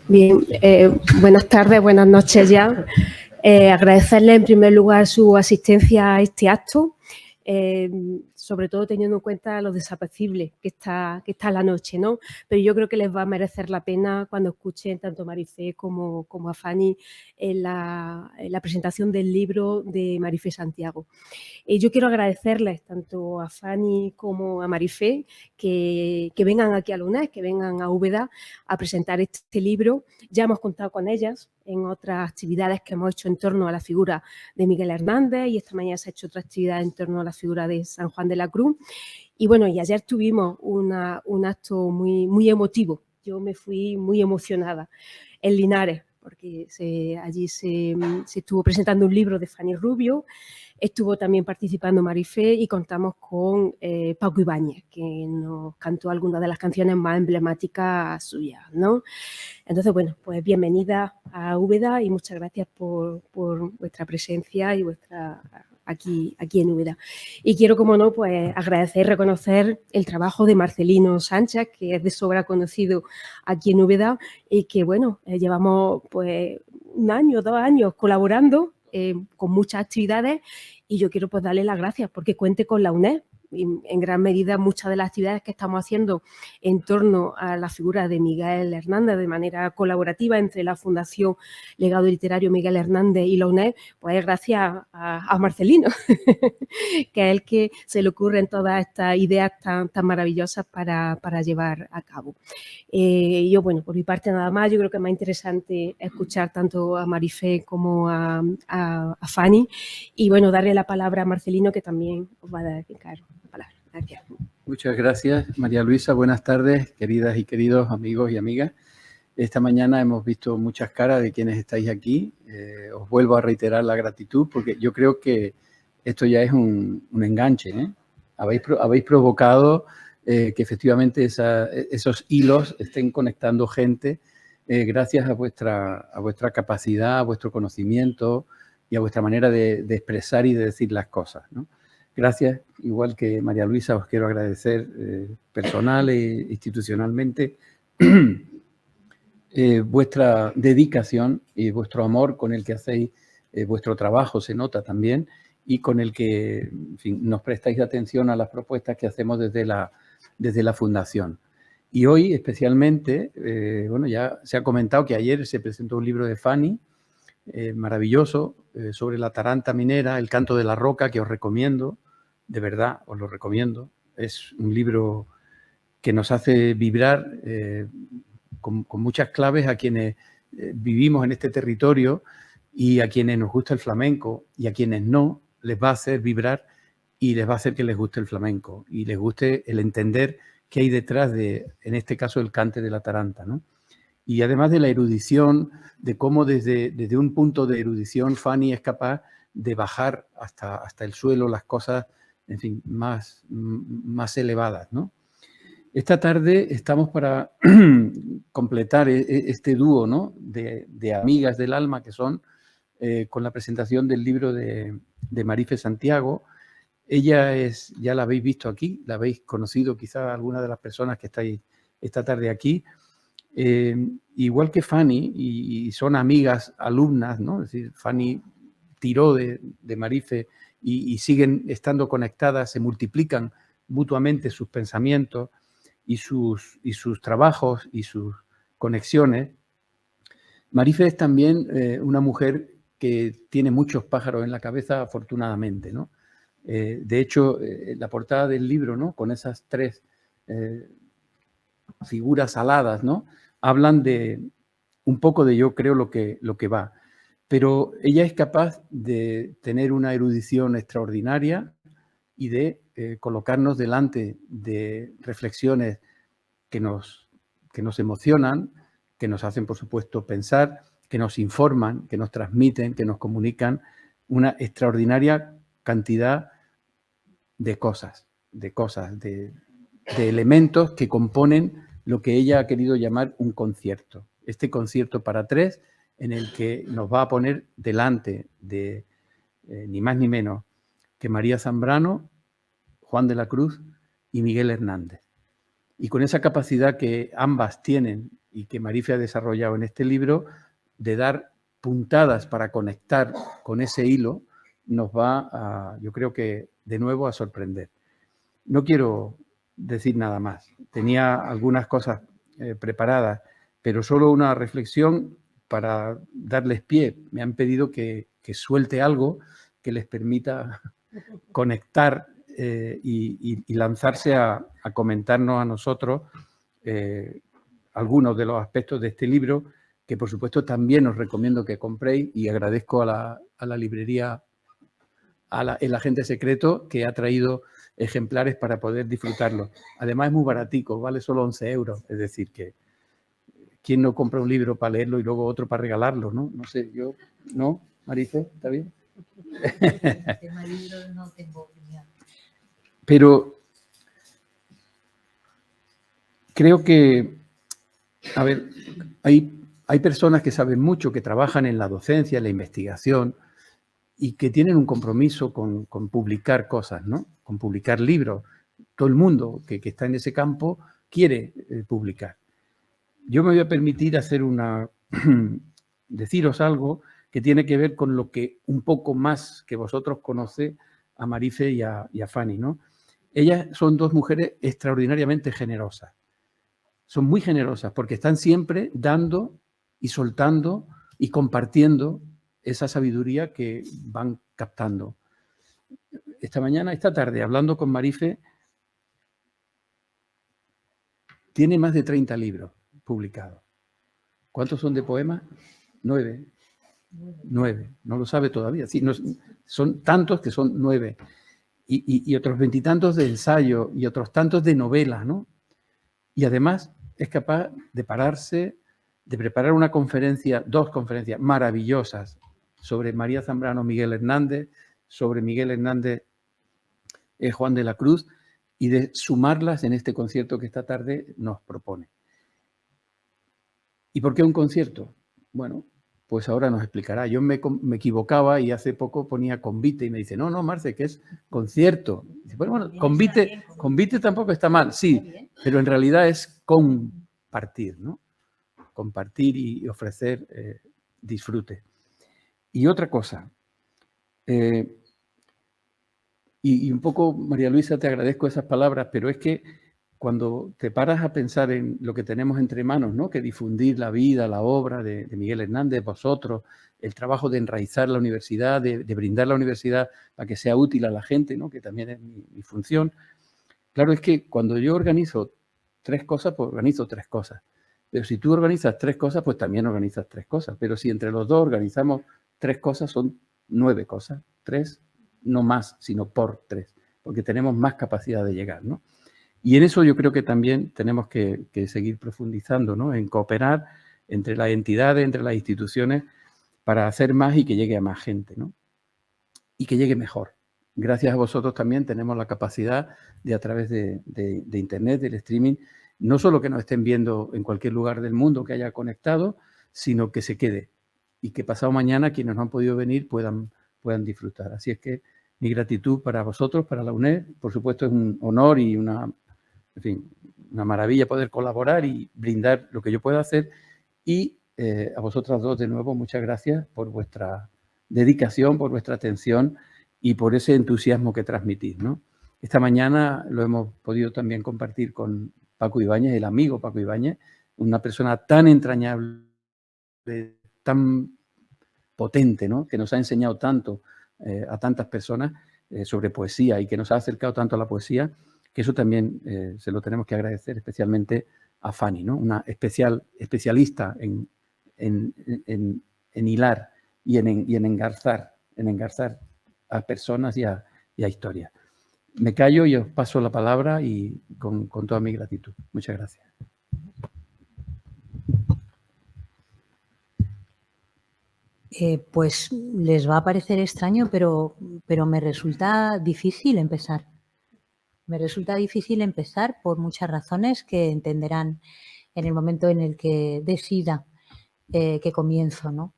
Bien, buenas tardes, buenas noches ya. Agradecerle en primer lugar su asistencia a este acto, sobre todo teniendo en cuenta lo desapacible que está la noche, ¿no? Pero yo creo que les va a merecer la pena cuando escuchen tanto a Marifé como a Fanny en la presentación del libro de Marifé Santiago. Yo quiero agradecerles tanto a Fanny como a Marifé que vengan aquí a la UNED, que vengan a Úbeda a presentar este libro. Ya hemos contado con ellas en otras actividades que hemos hecho en torno a la figura de Miguel Hernández, y esta mañana se ha hecho otra actividad en torno a la figura de San Juan de la Cruz. Y bueno, y ayer tuvimos un acto muy emotivo. Yo me fui muy emocionada en Linares, porque allí se estuvo presentando un libro de Fanny Rubio. Estuvo también participando Marifé y contamos con Paco Ibáñez, que nos cantó algunas de las canciones más emblemáticas suyas, ¿no? Entonces, bueno, pues bienvenida a Úbeda y muchas gracias por vuestra presencia y aquí en Úbeda. Y quiero, como no, pues agradecer y reconocer el trabajo de Marcelino Sánchez, que es de sobra conocido aquí en Úbeda y que, bueno, llevamos pues 1 año, 2 años colaborando con muchas actividades, y yo quiero pues darle las gracias porque cuente con la UNED. Y en gran medida muchas de las actividades que estamos haciendo en torno a la figura de Miguel Hernández de manera colaborativa entre la Fundación Legado Literario Miguel Hernández y la UNED, pues es gracias a Marcelino, que es el que se le ocurren todas estas ideas tan maravillosas para llevar a cabo. Yo, bueno, por mi parte nada más. Yo creo que es más interesante escuchar tanto a Marifé como a Fanny, y bueno, darle la palabra a Marcelino, que también os va a dedicar la palabra. Gracias. Muchas gracias, María Luisa. Buenas tardes, queridas y queridos amigos y amigas. Esta mañana hemos visto muchas caras de quienes estáis aquí. Os vuelvo a reiterar la gratitud porque yo creo que esto ya es un enganche, ¿eh? Habéis provocado que efectivamente esos hilos estén conectando gente gracias a vuestra capacidad, a vuestro conocimiento y a vuestra manera de expresar y de decir las cosas, ¿no? Gracias, igual que María Luisa, os quiero agradecer personal e institucionalmente vuestra dedicación y vuestro amor con el que hacéis vuestro trabajo, se nota también, y con el que, en fin, nos prestáis atención a las propuestas que hacemos desde la Fundación. Y hoy, especialmente, bueno, ya se ha comentado que ayer se presentó un libro de Fanny, maravilloso, sobre la taranta minera, El canto de la roca, que os recomiendo, de verdad, os lo recomiendo. Es un libro que nos hace vibrar con muchas claves a quienes vivimos en este territorio y a quienes nos gusta el flamenco, y a quienes no, les va a hacer vibrar y les va a hacer que les guste el flamenco y les guste el entender qué hay detrás de, en este caso, el cante de la taranta, ¿no? Y además de la erudición, de cómo desde un punto de erudición Fanny es capaz de bajar hasta el suelo las cosas, en fin, más elevadas, ¿no? Esta tarde estamos para completar este dúo, ¿no?, de amigas del alma que son, con la presentación del libro de Marifé Santiago. Ella es, ya la habéis visto aquí, la habéis conocido quizá alguna de las personas que estáis esta tarde aquí. Igual que Fanny, y son amigas, alumnas, ¿no? Es decir, Fanny tiró de Marifé y siguen estando conectadas, se multiplican mutuamente sus pensamientos y sus trabajos y sus conexiones. Marifé es también una mujer que tiene muchos pájaros en la cabeza, afortunadamente, ¿no? De hecho, la portada del libro, ¿no?, con esas 3 figuras aladas, ¿no?, hablan de un poco de, yo creo, lo que va. Pero ella es capaz de tener una erudición extraordinaria y de colocarnos delante de reflexiones que nos emocionan, que nos hacen, por supuesto, pensar, que nos informan, que nos transmiten, que nos comunican una extraordinaria cantidad de cosas, de elementos que componen lo que ella ha querido llamar un concierto. Este concierto para 3, en el que nos va a poner delante de ni más ni menos que María Zambrano, Juan de la Cruz y Miguel Hernández. Y con esa capacidad que ambas tienen y que Marife ha desarrollado en este libro, de dar puntadas para conectar con ese hilo, nos va a, yo creo que de nuevo, a sorprender. No quiero decir nada más. Tenía algunas cosas preparadas, pero solo una reflexión para darles pie. Me han pedido que suelte algo que les permita conectar y lanzarse a comentarnos a nosotros algunos de los aspectos de este libro, que por supuesto también os recomiendo que compréis, y agradezco a la librería, el agente secreto, que ha traído ejemplares para poder disfrutarlo. Además es muy baratico, vale solo 11 euros, es decir que ¿quién no compra un libro para leerlo y luego otro para regalarlo? No, no sé, yo, ¿no? Marife, ¿está bien? El tema libros no tengo opinión. Pero creo que, a ver, hay personas que saben mucho, que trabajan en la docencia, en la investigación, y que tienen un compromiso con publicar cosas, ¿no? Con publicar libros. Todo el mundo que está en ese campo quiere publicar. Yo me voy a permitir hacer deciros algo que tiene que ver con lo que un poco más que vosotros conocéis a Marife y a Fanny, ¿no? Ellas son dos mujeres extraordinariamente generosas. Son muy generosas porque están siempre dando y soltando y compartiendo esa sabiduría que van captando. Esta tarde, hablando con Marife, tiene más de 30 libros publicados. ¿Cuántos son de poemas? 9. 9. No lo sabe todavía. Sí, no, son tantos que son 9. Y otros 20 y tantos de ensayo y otros tantos de novelas, ¿no? Y además es capaz de pararse, de preparar una conferencia, 2 conferencias maravillosas sobre María Zambrano, Miguel Hernández, sobre Miguel Hernández, Juan de la Cruz, y de sumarlas en este concierto que esta tarde nos propone. ¿Y por qué un concierto? Bueno, pues ahora nos explicará. Yo me equivocaba y hace poco ponía convite y me dice, no, Marce, que es concierto. Dice, bueno, convite tampoco está mal, sí, pero en realidad es compartir, ¿no? Compartir y ofrecer disfrute. Y otra cosa, y un poco, María Luisa, te agradezco esas palabras, pero es que cuando te paras a pensar en lo que tenemos entre manos, ¿no? Que difundir la vida, la obra de Miguel Hernández, vosotros, el trabajo de enraizar la universidad, de brindar la universidad para que sea útil a la gente, ¿no? Que también es mi función. Claro, es que cuando yo organizo 3 cosas, pues organizo 3 cosas. Pero si tú organizas 3 cosas, pues también organizas 3 cosas. Pero si entre los dos organizamos 3 cosas, son 9 cosas. 3, no más, sino por 3, porque tenemos más capacidad de llegar, ¿no? Y en eso yo creo que también tenemos que seguir profundizando, ¿no? En cooperar entre las entidades, entre las instituciones, para hacer más y que llegue a más gente, ¿no? Y que llegue mejor. Gracias a vosotros también tenemos la capacidad de, a través de Internet, del streaming, no solo que nos estén viendo en cualquier lugar del mundo que haya conectado, sino que se quede y que pasado mañana quienes no han podido venir puedan disfrutar. Así es que mi gratitud para vosotros, para la UNED. Por supuesto es un honor y una maravilla poder colaborar y brindar lo que yo pueda hacer. Y a vosotras dos de nuevo, muchas gracias por vuestra dedicación, por vuestra atención y por ese entusiasmo que transmitís, ¿no? Esta mañana lo hemos podido también compartir con Paco Ibáñez, el amigo Paco Ibáñez, una persona tan entrañable, tan potente, ¿no? Que nos ha enseñado tanto a tantas personas sobre poesía y que nos ha acercado tanto a la poesía, que eso también se lo tenemos que agradecer especialmente a Fanny, ¿no? Una especialista en hilar y en engarzar a personas y a historias. Me callo y os paso la palabra y con toda mi gratitud. Muchas gracias. Pues les va a parecer extraño, pero me resulta difícil empezar. Me resulta difícil empezar por muchas razones que entenderán en el momento en el que decida que comienzo, ¿no?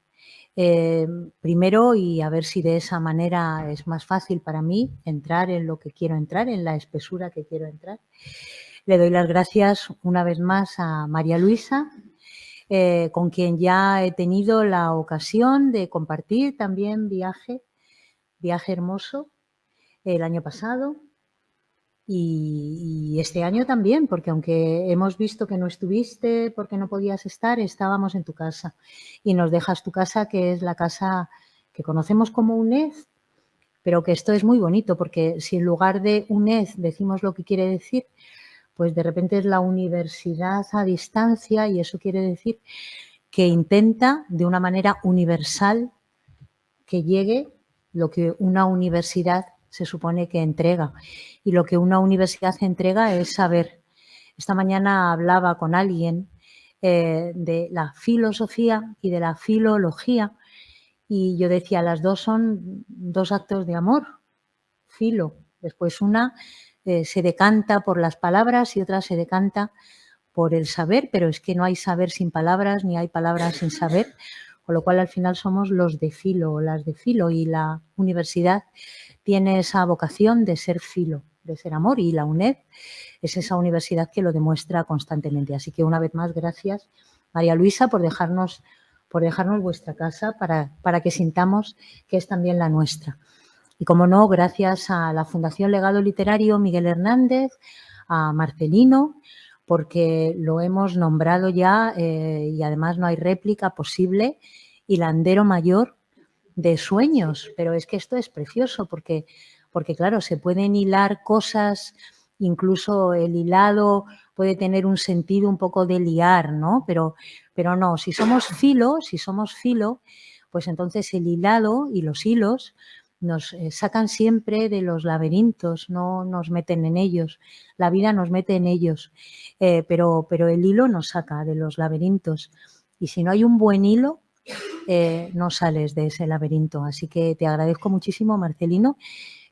Primero, y a ver si de esa manera es más fácil para mí entrar en lo que quiero entrar, en la espesura que quiero entrar, le doy las gracias una vez más a María Luisa con quien ya he tenido la ocasión de compartir también viaje hermoso el año pasado y este año también, porque aunque hemos visto que no estuviste porque no podías estar, estábamos en tu casa y nos dejas tu casa, que es la casa que conocemos como UNED, pero que esto es muy bonito porque si en lugar de UNED decimos lo que quiere decir, pues de repente es la universidad a distancia y eso quiere decir que intenta de una manera universal que llegue lo que una universidad se supone que entrega. Y lo que una universidad entrega es saber. Esta mañana hablaba con alguien de la filosofía y de la filología y yo decía, las dos son dos actos de amor. Filo. Después una se decanta por las palabras y otra se decanta por el saber, pero es que no hay saber sin palabras ni hay palabras sin saber, con lo cual al final somos los de filo o las de filo y la universidad tiene esa vocación de ser filo, de ser amor y la UNED es esa universidad que lo demuestra constantemente. Así que una vez más, gracias María Luisa por dejarnos vuestra casa para que sintamos que es también la nuestra. Y como no, gracias a la Fundación Legado Literario Miguel Hernández, a Marcelino, porque lo hemos nombrado ya y además no hay réplica posible, hilandero mayor de sueños. Pero es que esto es precioso porque claro, se pueden hilar cosas, incluso el hilado puede tener un sentido un poco de liar, ¿no? Pero no, si somos filo, pues entonces el hilado y los hilos nos sacan siempre de los laberintos, no nos meten en ellos. La vida nos mete en ellos, pero el hilo nos saca de los laberintos. Y si no hay un buen hilo, no sales de ese laberinto. Así que te agradezco muchísimo, Marcelino,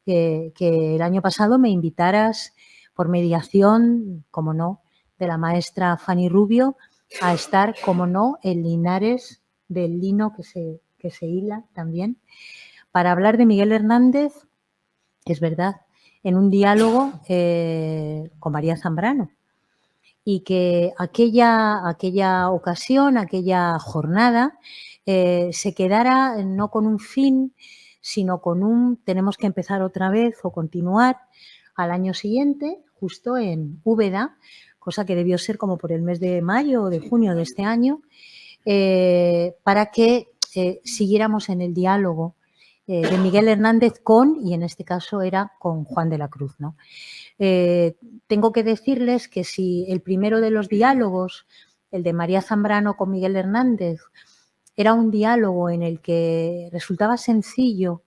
que el año pasado me invitaras por mediación, como no, de la maestra Fanny Rubio, a estar, como no, en Linares del lino que se hila también, para hablar de Miguel Hernández, es verdad, en un diálogo con María Zambrano. Y que aquella ocasión, aquella jornada, se quedara no con un fin, sino con un tenemos que empezar otra vez o continuar al año siguiente, justo en Úbeda, cosa que debió ser como por el mes de mayo o de junio de este año, para que siguiéramos en el diálogo de Miguel Hernández con, y en este caso era con Juan de la Cruz, ¿no? Tengo que decirles que si el primero de los diálogos, el de María Zambrano con Miguel Hernández, era un diálogo en el que resultaba sencillo,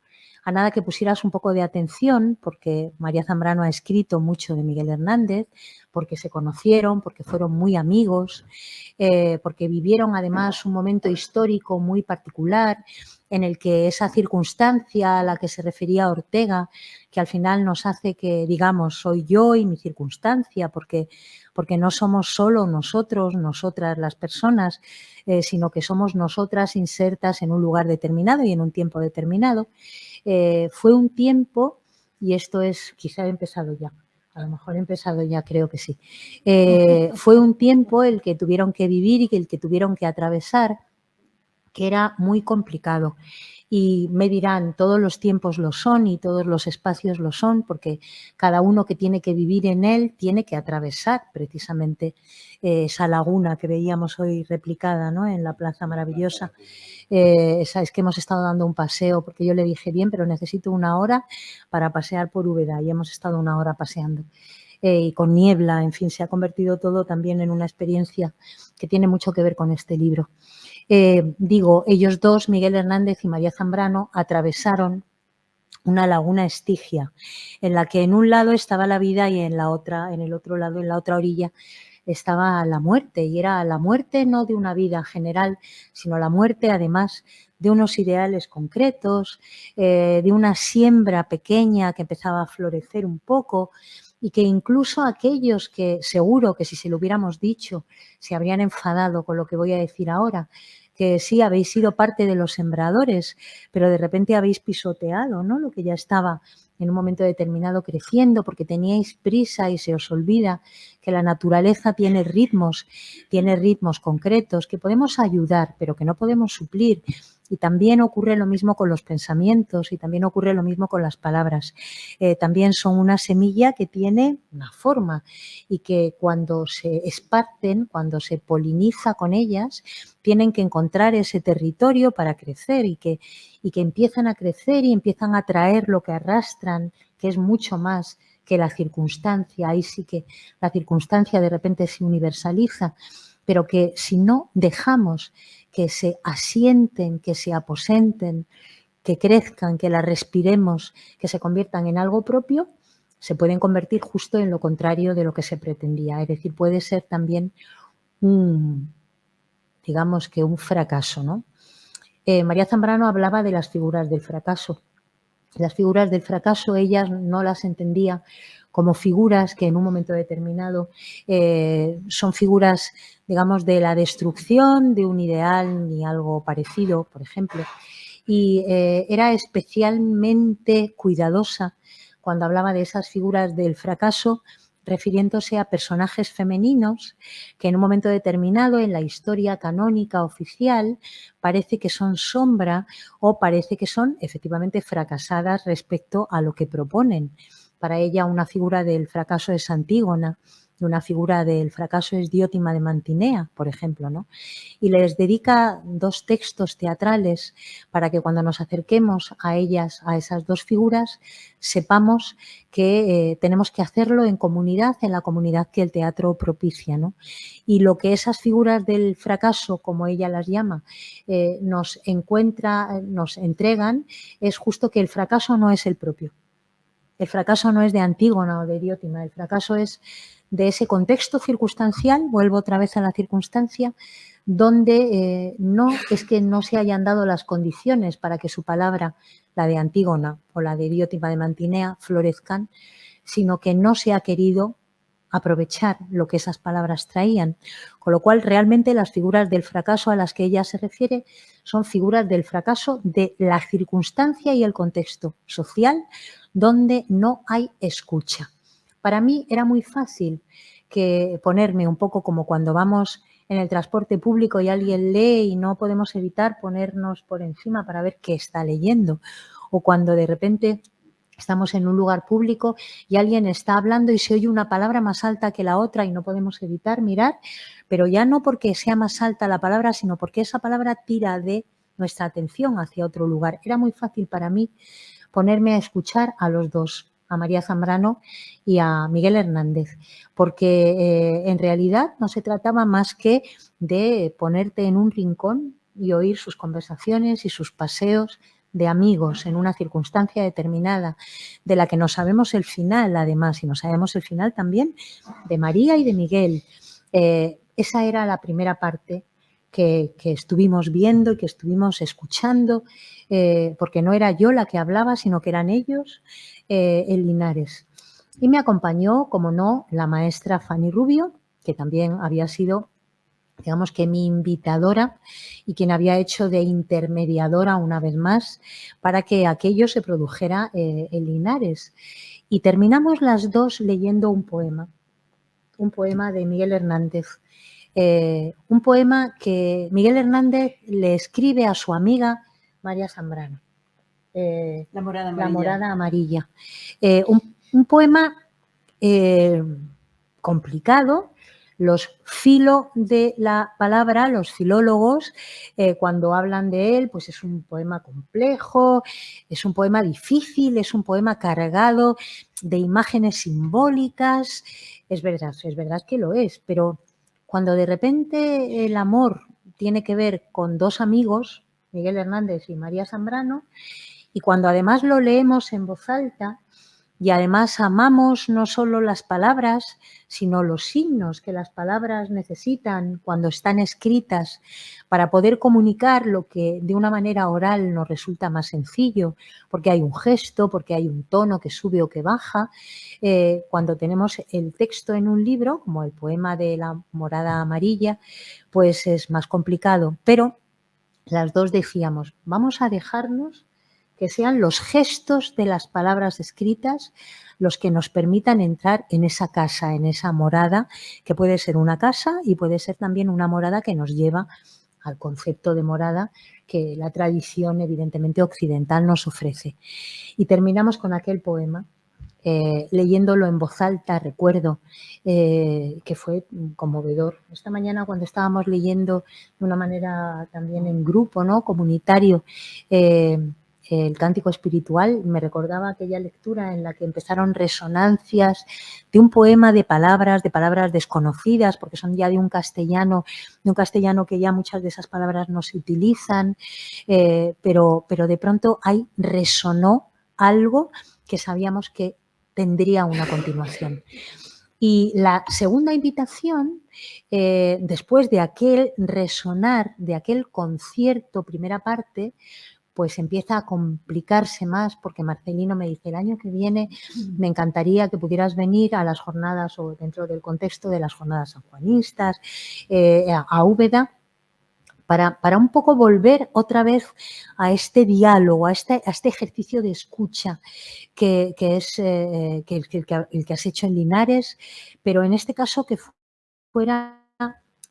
a nada que pusieras un poco de atención, porque María Zambrano ha escrito mucho de Miguel Hernández, porque se conocieron, porque fueron muy amigos, porque vivieron además un momento histórico muy particular en el que esa circunstancia a la que se refería Ortega, que al final nos hace que digamos soy yo y mi circunstancia, porque no somos solo nosotros, nosotras las personas, sino que somos nosotras insertas en un lugar determinado y en un tiempo determinado. Fue un tiempo, y esto es, quizá he empezado ya, a lo mejor he empezado ya, creo que sí. Fue un tiempo el que tuvieron que vivir y el que tuvieron que atravesar, que era muy complicado. Y me dirán, todos los tiempos lo son y todos los espacios lo son, porque cada uno que tiene que vivir en él tiene que atravesar precisamente esa laguna que veíamos hoy replicada, ¿no?, en la Plaza Maravillosa. Es que hemos estado dando un paseo, porque yo le dije, bien, pero necesito una hora para pasear por Úbeda, y hemos estado una hora paseando. Y con niebla, en fin, se ha convertido todo también en una experiencia que tiene mucho que ver con este libro. Ellos dos, Miguel Hernández y María Zambrano, atravesaron una laguna Estigia, en la que en un lado estaba la vida y en el otro lado, en la otra orilla, estaba la muerte. Y era la muerte no de una vida general, sino la muerte además de unos ideales concretos, de una siembra pequeña que empezaba a florecer un poco, y que incluso aquellos que seguro que si se lo hubiéramos dicho se habrían enfadado con lo que voy a decir ahora, que sí habéis sido parte de los sembradores, pero de repente habéis pisoteado, ¿no?, lo que ya estaba en un momento determinado creciendo porque teníais prisa y se os olvida que la naturaleza tiene ritmos concretos que podemos ayudar, pero que no podemos suplir. Y también ocurre lo mismo con los pensamientos y también ocurre lo mismo con las palabras. También son una semilla que tiene una forma y que cuando se esparcen, cuando se poliniza con ellas, tienen que encontrar ese territorio para crecer y que empiezan a crecer y empiezan a traer lo que arrastran, que es mucho más que la circunstancia. Ahí sí que la circunstancia de repente se universaliza, pero que si no dejamos que se asienten, que se aposenten, que crezcan, que las respiremos, que se conviertan en algo propio, se pueden convertir justo en lo contrario de lo que se pretendía. Es decir, puede ser también digamos que un fracaso, ¿no? María Zambrano hablaba de las figuras del fracaso. Las figuras del fracaso ellas no las entendía como figuras que en un momento determinado son figuras, digamos, de la destrucción de un ideal ni algo parecido, por ejemplo. Y era especialmente cuidadosa cuando hablaba de esas figuras del fracaso, refiriéndose a personajes femeninos que en un momento determinado en la historia canónica oficial parece que son sombra o parece que son efectivamente fracasadas respecto a lo que proponen. Para ella una figura del fracaso es Antígona, y una figura del fracaso es Diótima de Mantinea, por ejemplo, ¿no? Y les dedica 2 textos teatrales para que cuando nos acerquemos a ellas, a esas 2 figuras, sepamos que tenemos que hacerlo en comunidad, en la comunidad que el teatro propicia, ¿no? Y lo que esas figuras del fracaso, como ella las llama, nos entregan, es justo que el fracaso no es el propio. El fracaso no es de Antígona o de Diótima, el fracaso es de ese contexto circunstancial, vuelvo otra vez a la circunstancia, donde no es que no se hayan dado las condiciones para que su palabra, la de Antígona o la de Diótima de Mantinea, florezcan, sino que no se ha querido aprovechar lo que esas palabras traían. Con lo cual, realmente las figuras del fracaso a las que ella se refiere son figuras del fracaso de la circunstancia y el contexto social donde no hay escucha. Para mí era muy fácil que ponerme un poco como cuando vamos en el transporte público y alguien lee y no podemos evitar ponernos por encima para ver qué está leyendo. O cuando de repente estamos en un lugar público y alguien está hablando y se oye una palabra más alta que la otra y no podemos evitar mirar, pero ya no porque sea más alta la palabra, sino porque esa palabra tira de nuestra atención hacia otro lugar. Era muy fácil para mí ponerme a escuchar a los 2, a María Zambrano y a Miguel Hernández, porque en realidad no se trataba más que de ponerte en un rincón y oír sus conversaciones y sus paseos de amigos en una circunstancia determinada, de la que no sabemos el final, además, y no sabemos el final también de María y de Miguel. Esa era la primera parte que estuvimos viendo y que estuvimos escuchando, porque no era yo la que hablaba, sino que eran ellos en Linares. Y me acompañó, como no, la maestra Fanny Rubio, que también había sido, digamos que mi invitadora y quien había hecho de intermediadora una vez más para que aquello se produjera en Linares. Y terminamos las 2 leyendo un poema de Miguel Hernández. Un poema que Miguel Hernández le escribe a su amiga María Zambrano. La morada amarilla. Un poema complicado. Los filo de la palabra, los filólogos, cuando hablan de él, pues es un poema complejo, es un poema difícil, es un poema cargado de imágenes simbólicas. Es verdad que lo es, pero cuando de repente el amor tiene que ver con 2 amigos, Miguel Hernández y María Zambrano, y cuando además lo leemos en voz alta y además amamos no solo las palabras, sino los signos que las palabras necesitan cuando están escritas para poder comunicar lo que de una manera oral nos resulta más sencillo, porque hay un gesto, porque hay un tono que sube o que baja. Cuando tenemos el texto en un libro, como el poema de La morada amarilla, pues es más complicado. Pero las 2 decíamos, vamos a dejarnos que sean los gestos de las palabras escritas los que nos permitan entrar en esa casa, en esa morada, que puede ser una casa y puede ser también una morada que nos lleva al concepto de morada que la tradición evidentemente occidental nos ofrece. Y terminamos con aquel poema, leyéndolo en voz alta, recuerdo que fue conmovedor. Esta mañana cuando estábamos leyendo de una manera también en grupo, ¿no?, comunitario, el cántico espiritual, me recordaba aquella lectura en la que empezaron resonancias de un poema de palabras desconocidas, porque son ya de un castellano que ya muchas de esas palabras no se utilizan, pero de pronto ahí resonó algo que sabíamos que tendría una continuación. Y la segunda invitación, después de aquel resonar, de aquel concierto, primera parte, pues empieza a complicarse más porque Marcelino me dice, el año que viene me encantaría que pudieras venir a las jornadas o dentro del contexto de las jornadas sanjuanistas, a Úbeda, para un poco volver otra vez a este diálogo, a este ejercicio de escucha que es el que has hecho en Linares, pero en este caso que fuera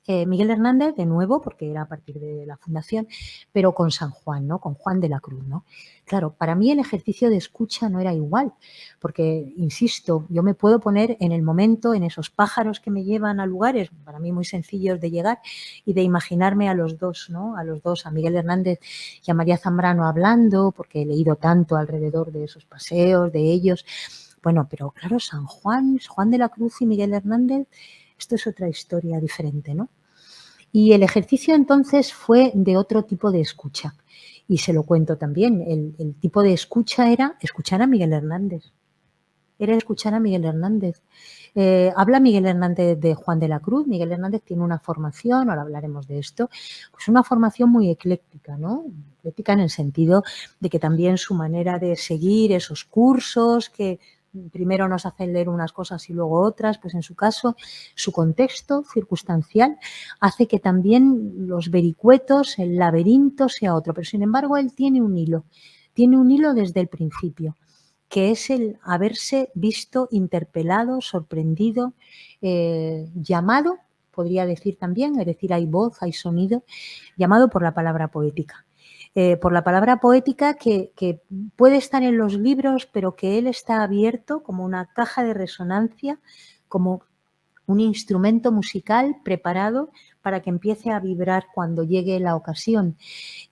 Miguel Hernández, de nuevo, porque era a partir de la fundación, pero con San Juan, ¿no?, con Juan de la Cruz, ¿no? Claro, para mí el ejercicio de escucha no era igual, porque, insisto, yo me puedo poner en el momento, en esos pájaros que me llevan a lugares, para mí muy sencillos de llegar, y de imaginarme a los dos, ¿no?, a Miguel Hernández y a María Zambrano hablando, porque he leído tanto alrededor de esos paseos, de ellos. Bueno, pero claro, San Juan, Juan de la Cruz y Miguel Hernández, esto es otra historia diferente, ¿no? Y el ejercicio entonces fue de otro tipo de escucha. Y se lo cuento también, el tipo de escucha era escuchar a Miguel Hernández. Era escuchar a Miguel Hernández. Habla Miguel Hernández de Juan de la Cruz. Miguel Hernández tiene una formación, ahora hablaremos de esto, pues una formación muy ecléctica, ¿no? Ecléctica en el sentido de que también su manera de seguir esos cursos que primero nos hacen leer unas cosas y luego otras, pues en su caso, su contexto circunstancial hace que también los vericuetos, el laberinto sea otro, pero sin embargo él tiene un hilo desde el principio, que es el haberse visto interpelado, sorprendido, llamado, podría decir también, es decir, hay voz, hay sonido, llamado por la palabra poética. Por la palabra poética que puede estar en los libros, pero que él está abierto como una caja de resonancia, como un instrumento musical preparado para que empiece a vibrar cuando llegue la ocasión.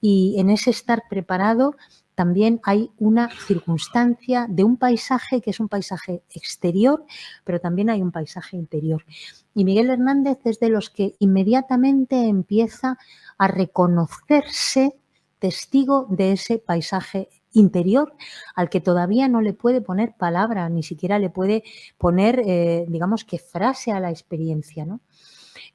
Y en ese estar preparado también hay una circunstancia de un paisaje que es un paisaje exterior, pero también hay un paisaje interior. Y Miguel Hernández es de los que inmediatamente empieza a reconocerse testigo de ese paisaje interior al que todavía no le puede poner palabra, ni siquiera le puede poner, digamos que frase a la experiencia, ¿no?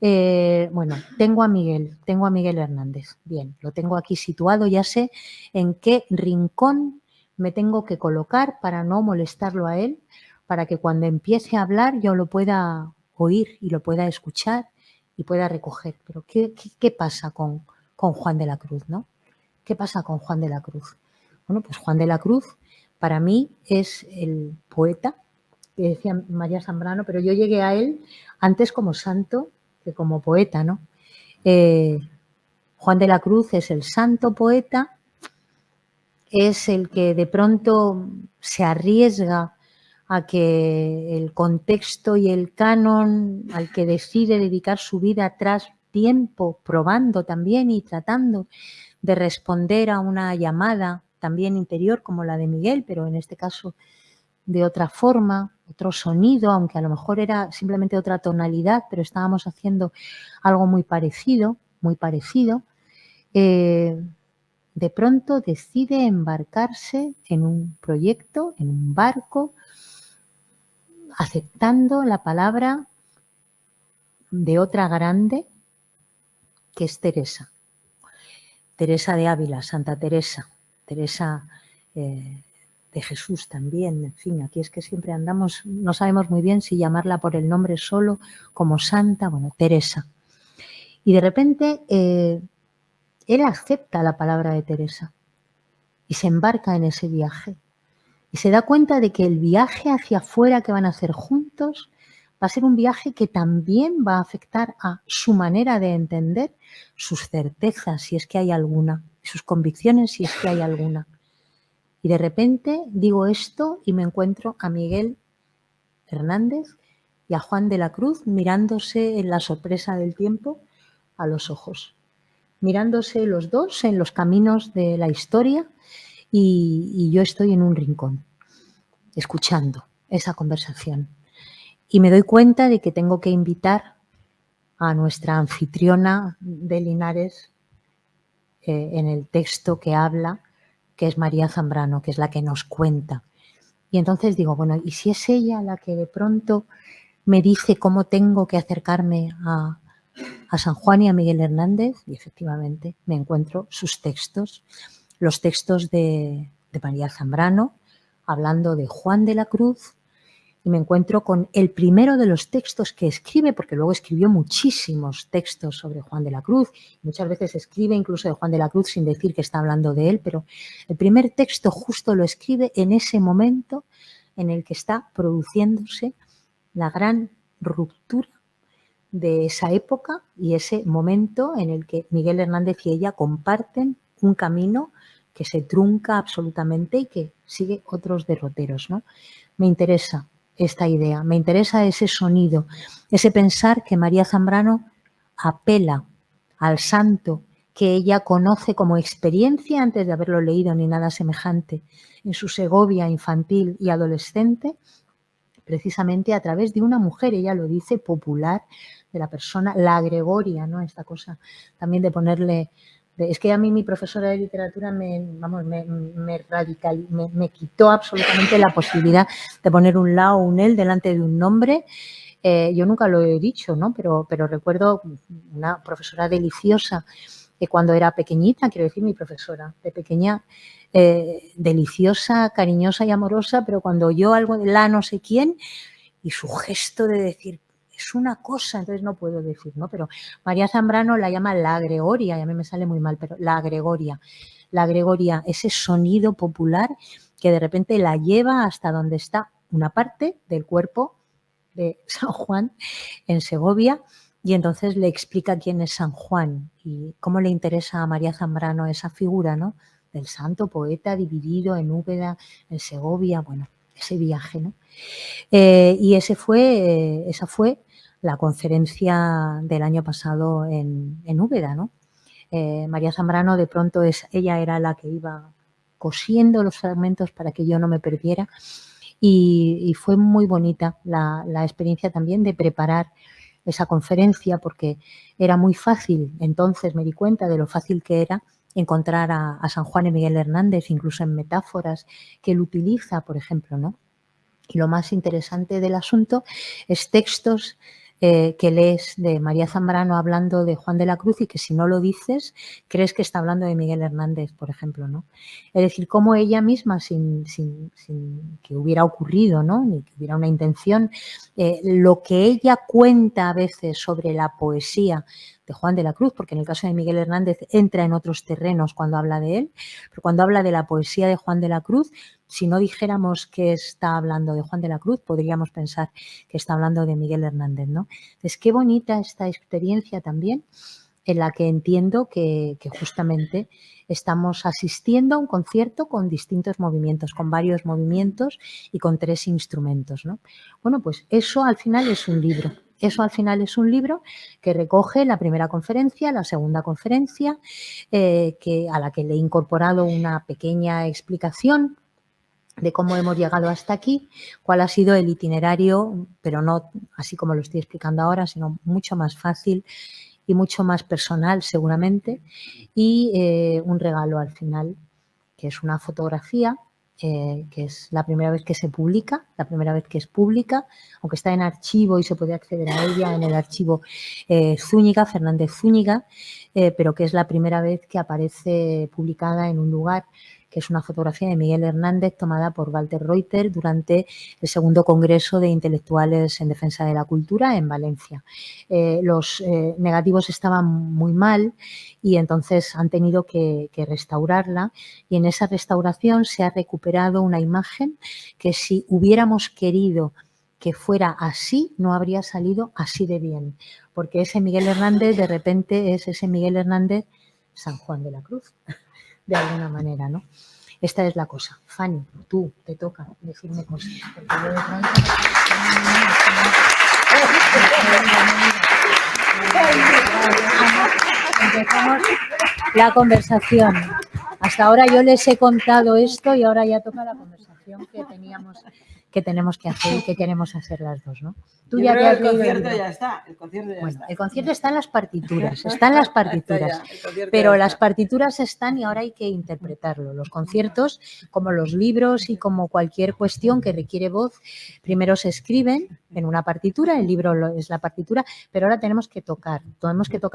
Bueno, tengo a Miguel Hernández. Bien, lo tengo aquí situado, ya sé en qué rincón me tengo que colocar para no molestarlo a él, para que cuando empiece a hablar yo lo pueda oír y lo pueda escuchar y pueda recoger. Pero ¿qué pasa con Juan de la Cruz, no? ¿Qué pasa con Juan de la Cruz? Bueno, pues Juan de la Cruz para mí es el poeta, que decía María Zambrano, pero yo llegué a él antes como santo que como poeta, ¿no? Juan de la Cruz es el santo poeta, es el que de pronto se arriesga a que el contexto y el canon al que decide dedicar su vida tras tiempo, probando también y tratando de responder a una llamada también interior como la de Miguel, pero en este caso de otra forma, otro sonido, aunque a lo mejor era simplemente otra tonalidad, pero estábamos haciendo algo muy parecido, de pronto decide embarcarse en un proyecto, en un barco, aceptando la palabra de otra grande que es Teresa. Teresa de Ávila, Santa Teresa, Teresa de Jesús también, en fin, aquí es que siempre andamos, no sabemos muy bien si llamarla por el nombre solo, como santa, bueno, Teresa. Y de repente él acepta la palabra de Teresa. y se embarca en ese viaje. Y se da cuenta de que el viaje hacia afuera que van a hacer juntos va a ser un viaje que también va a afectar a su manera de entender sus certezas, si es que hay alguna, sus convicciones, si es que hay alguna. Y de repente digo esto y me encuentro a Miguel Hernández y a Juan de la Cruz mirándose en la sorpresa del tiempo a los ojos, mirándose los dos en los caminos de la historia y yo estoy en un rincón, escuchando esa conversación. Y me doy cuenta de que tengo que invitar a nuestra anfitriona de Linares en el texto que habla, que es María Zambrano, que es la que nos cuenta. Y entonces digo, bueno, ¿y si es ella la que de pronto me dice cómo tengo que acercarme a San Juan y a Miguel Hernández? Y efectivamente me encuentro sus textos, los textos de María Zambrano, hablando de Juan de la Cruz, y me encuentro con el primero de los textos que escribe, porque luego escribió muchísimos textos sobre Juan de la Cruz, muchas veces escribe incluso de Juan de la Cruz sin decir que está hablando de él, pero el primer texto justo lo escribe en ese momento en el que está produciéndose la gran ruptura de esa época y ese momento en el que Miguel Hernández y ella comparten un camino que se trunca absolutamente y que sigue otros derroteros, ¿no? Me interesa esta idea, me interesa ese sonido, ese pensar que María Zambrano apela al santo que ella conoce como experiencia antes de haberlo leído ni nada semejante en su Segovia infantil y adolescente, precisamente a través de una mujer, ella lo dice, popular, de la persona, la Gregoria, ¿no? Esta cosa también de ponerle... Es que a mí mi profesora de literatura me quitó absolutamente la posibilidad de poner un la o un el delante de un nombre. Yo nunca lo he dicho, ¿no? Pero recuerdo una profesora deliciosa que cuando era pequeñita, quiero decir mi profesora de pequeña, deliciosa, cariñosa y amorosa, pero cuando oyó algo de la no sé quién y su gesto de decir es una cosa, entonces no puedo decir, ¿no? Pero María Zambrano la llama la Gregoria, y a mí me sale muy mal, pero la Gregoria, ese sonido popular que de repente la lleva hasta donde está una parte del cuerpo de San Juan en Segovia y entonces le explica quién es San Juan y cómo le interesa a María Zambrano esa figura, ¿no? Del santo poeta dividido en Úbeda, en Segovia, bueno, ese viaje, ¿no? Y esa fue la conferencia del año pasado en Úbeda, ¿no? María Zambrano de pronto ella era la que iba cosiendo los fragmentos para que yo no me perdiera y fue muy bonita la experiencia también de preparar esa conferencia porque era muy fácil, entonces me di cuenta de lo fácil que era encontrar a San Juan y Miguel Hernández, incluso en metáforas que él utiliza, por ejemplo, ¿no? Y lo más interesante del asunto es textos que lees de María Zambrano hablando de Juan de la Cruz y que si no lo dices, crees que está hablando de Miguel Hernández, por ejemplo, ¿no? Es decir, cómo ella misma, sin que hubiera ocurrido, ¿no? Ni que hubiera una intención, lo que ella cuenta a veces sobre la poesía de Juan de la Cruz, porque en el caso de Miguel Hernández entra en otros terrenos cuando habla de él, pero cuando habla de la poesía de Juan de la Cruz, si no dijéramos que está hablando de Juan de la Cruz, podríamos pensar que está hablando de Miguel Hernández, ¿no? Entonces, qué bonita esta experiencia también en la que entiendo que justamente estamos asistiendo a un concierto con distintos movimientos, con varios movimientos y con 3 instrumentos, ¿no? Bueno, pues eso al final es un libro. Eso al final es un libro que recoge la primera conferencia, la segunda conferencia, a la que le he incorporado una pequeña explicación de cómo hemos llegado hasta aquí, cuál ha sido el itinerario, pero no así como lo estoy explicando ahora, sino mucho más fácil y mucho más personal seguramente, y un regalo al final, que es una fotografía, que es la primera vez que se publica, la primera vez que es pública, aunque está en archivo y se puede acceder a ella en el archivo Zúñiga, Fernández Zúñiga, pero que es la primera vez que aparece publicada en un lugar que es una fotografía de Miguel Hernández tomada por Walter Reuter durante el segundo Congreso de Intelectuales en Defensa de la Cultura en Valencia. Los negativos estaban muy mal y entonces han tenido que restaurarla, y en esa restauración se ha recuperado una imagen que, si hubiéramos querido que fuera así, no habría salido así de bien, porque ese Miguel Hernández de repente es ese Miguel Hernández San Juan de la Cruz, de alguna manera, ¿no? Esta es la cosa. Fanny, tú te toca decirme cosas, porque yo de pronto... Empezamos la conversación. Hasta ahora yo les he contado esto y ahora ya toca la conversación que tenemos que hacer y que queremos hacer las dos, ¿no? Tú ya te has leído el libro. Ya está, el concierto ya está. El concierto está en las partituras, pero las partituras están y ahora hay que interpretarlo. Los conciertos, como los libros y como cualquier cuestión que requiere voz, primero se escriben en una partitura, el libro es la partitura, pero ahora tenemos que tocar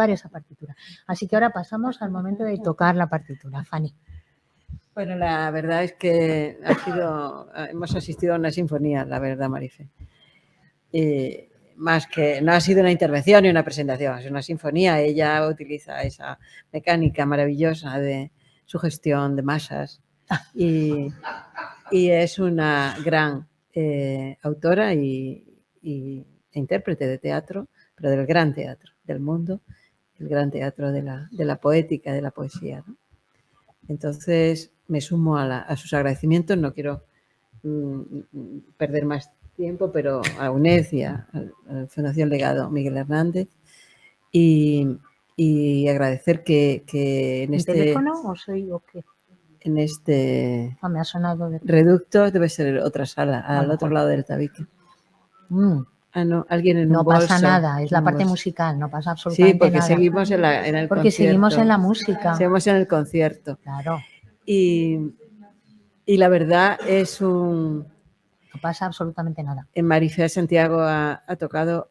esa partitura. Así que ahora pasamos al momento de tocar la partitura. Fanny. Bueno, la verdad es que hemos asistido a una sinfonía, la verdad, Marife. Más que no ha sido una intervención ni una presentación, es una sinfonía. Ella utiliza esa mecánica maravillosa de sugestión de masas y es una gran autora e intérprete de teatro, pero del gran teatro del mundo, el gran teatro de la poética, de la poesía, ¿no? Entonces me sumo a sus agradecimientos. No quiero perder más tiempo, pero a la UNED y a la Fundación Legado Miguel Hernández y agradecer que en este teléfono o soy o qué? En este me ha sonado reducto debe ser otra sala, al otro lado del tabique. No, alguien en un bolso. No pasa nada, es la parte musical, no pasa absolutamente nada. Sí, porque seguimos en el porque concierto. Seguimos en la música. Seguimos en el concierto. Claro. Y la verdad no pasa absolutamente nada. En Marife Santiago ha tocado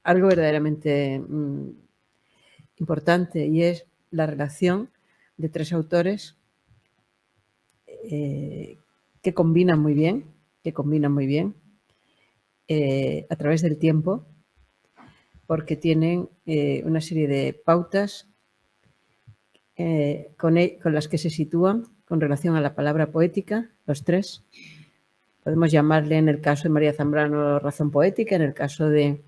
algo verdaderamente importante, y es la relación de tres autores que combinan muy bien a través del tiempo, porque tienen una serie de pautas con las que se sitúan con relación a la palabra poética, los tres. Podemos llamarle, en el caso de María Zambrano, razón poética; en el caso de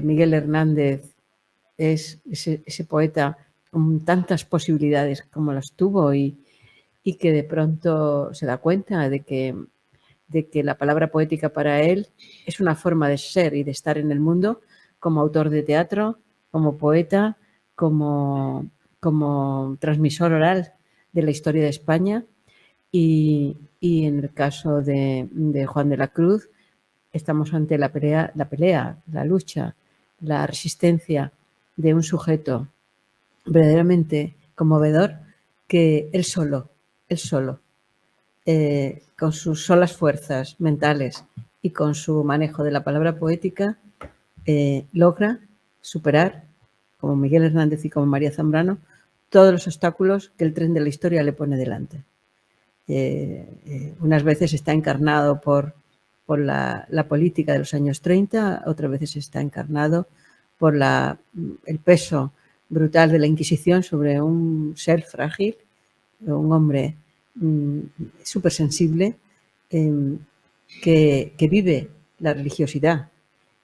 Miguel Hernández es ese poeta con tantas posibilidades como las tuvo y que de pronto se da cuenta de que la palabra poética para él es una forma de ser y de estar en el mundo, como autor de teatro, como poeta, como transmisor oral de la historia de España. Y en el caso de Juan de la Cruz, estamos ante la pelea, la lucha, la resistencia de un sujeto verdaderamente conmovedor, que él solo, con sus solas fuerzas mentales y con su manejo de la palabra poética, logra superar, como Miguel Hernández y como María Zambrano, todos los obstáculos que el tren de la historia le pone delante. Unas veces está encarnado por la política de los años 30, otras veces está encarnado por el peso brutal de la Inquisición sobre un ser frágil, un hombre súper sensible, que vive la religiosidad,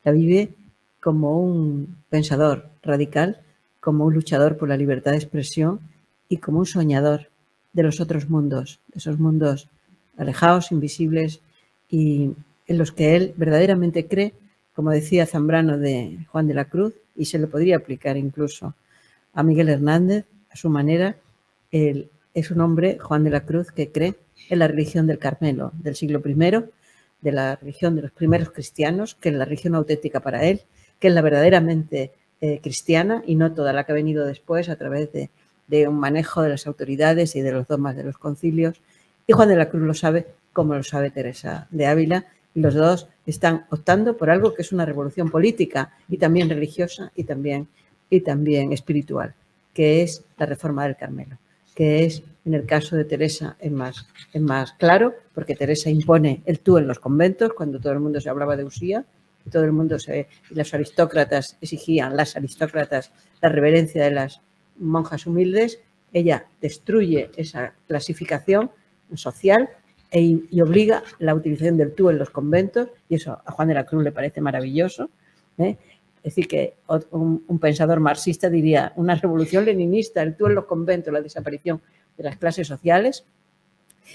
la vive como un pensador radical, como un luchador por la libertad de expresión y como un soñador de los otros mundos, de esos mundos alejados, invisibles, y en los que él verdaderamente cree, como decía Zambrano de Juan de la Cruz, y se le podría aplicar incluso a Miguel Hernández a su manera. Él es un hombre, Juan de la Cruz, que cree en la religión del Carmelo del siglo I, de la religión de los primeros cristianos, que es la religión auténtica para él, que es la verdaderamente cristiana, y no toda la que ha venido después a través de un manejo de las autoridades y de los dogmas de los concilios. Y Juan de la Cruz lo sabe, como lo sabe Teresa de Ávila, y los dos están optando por algo que es una revolución política y también religiosa y también espiritual, que es la reforma del Carmelo, que es, en el caso de Teresa, es más claro, porque Teresa impone el tú en los conventos, cuando todo el mundo se hablaba de usía, y todo el mundo y los aristócratas exigían, las aristócratas, la reverencia de las monjas humildes. Ella destruye esa clasificación social y obliga la utilización del tú en los conventos, y eso a Juan de la Cruz le parece maravilloso, ¿eh? Es decir, que un pensador marxista diría una revolución leninista, el tú en los conventos, la desaparición de las clases sociales.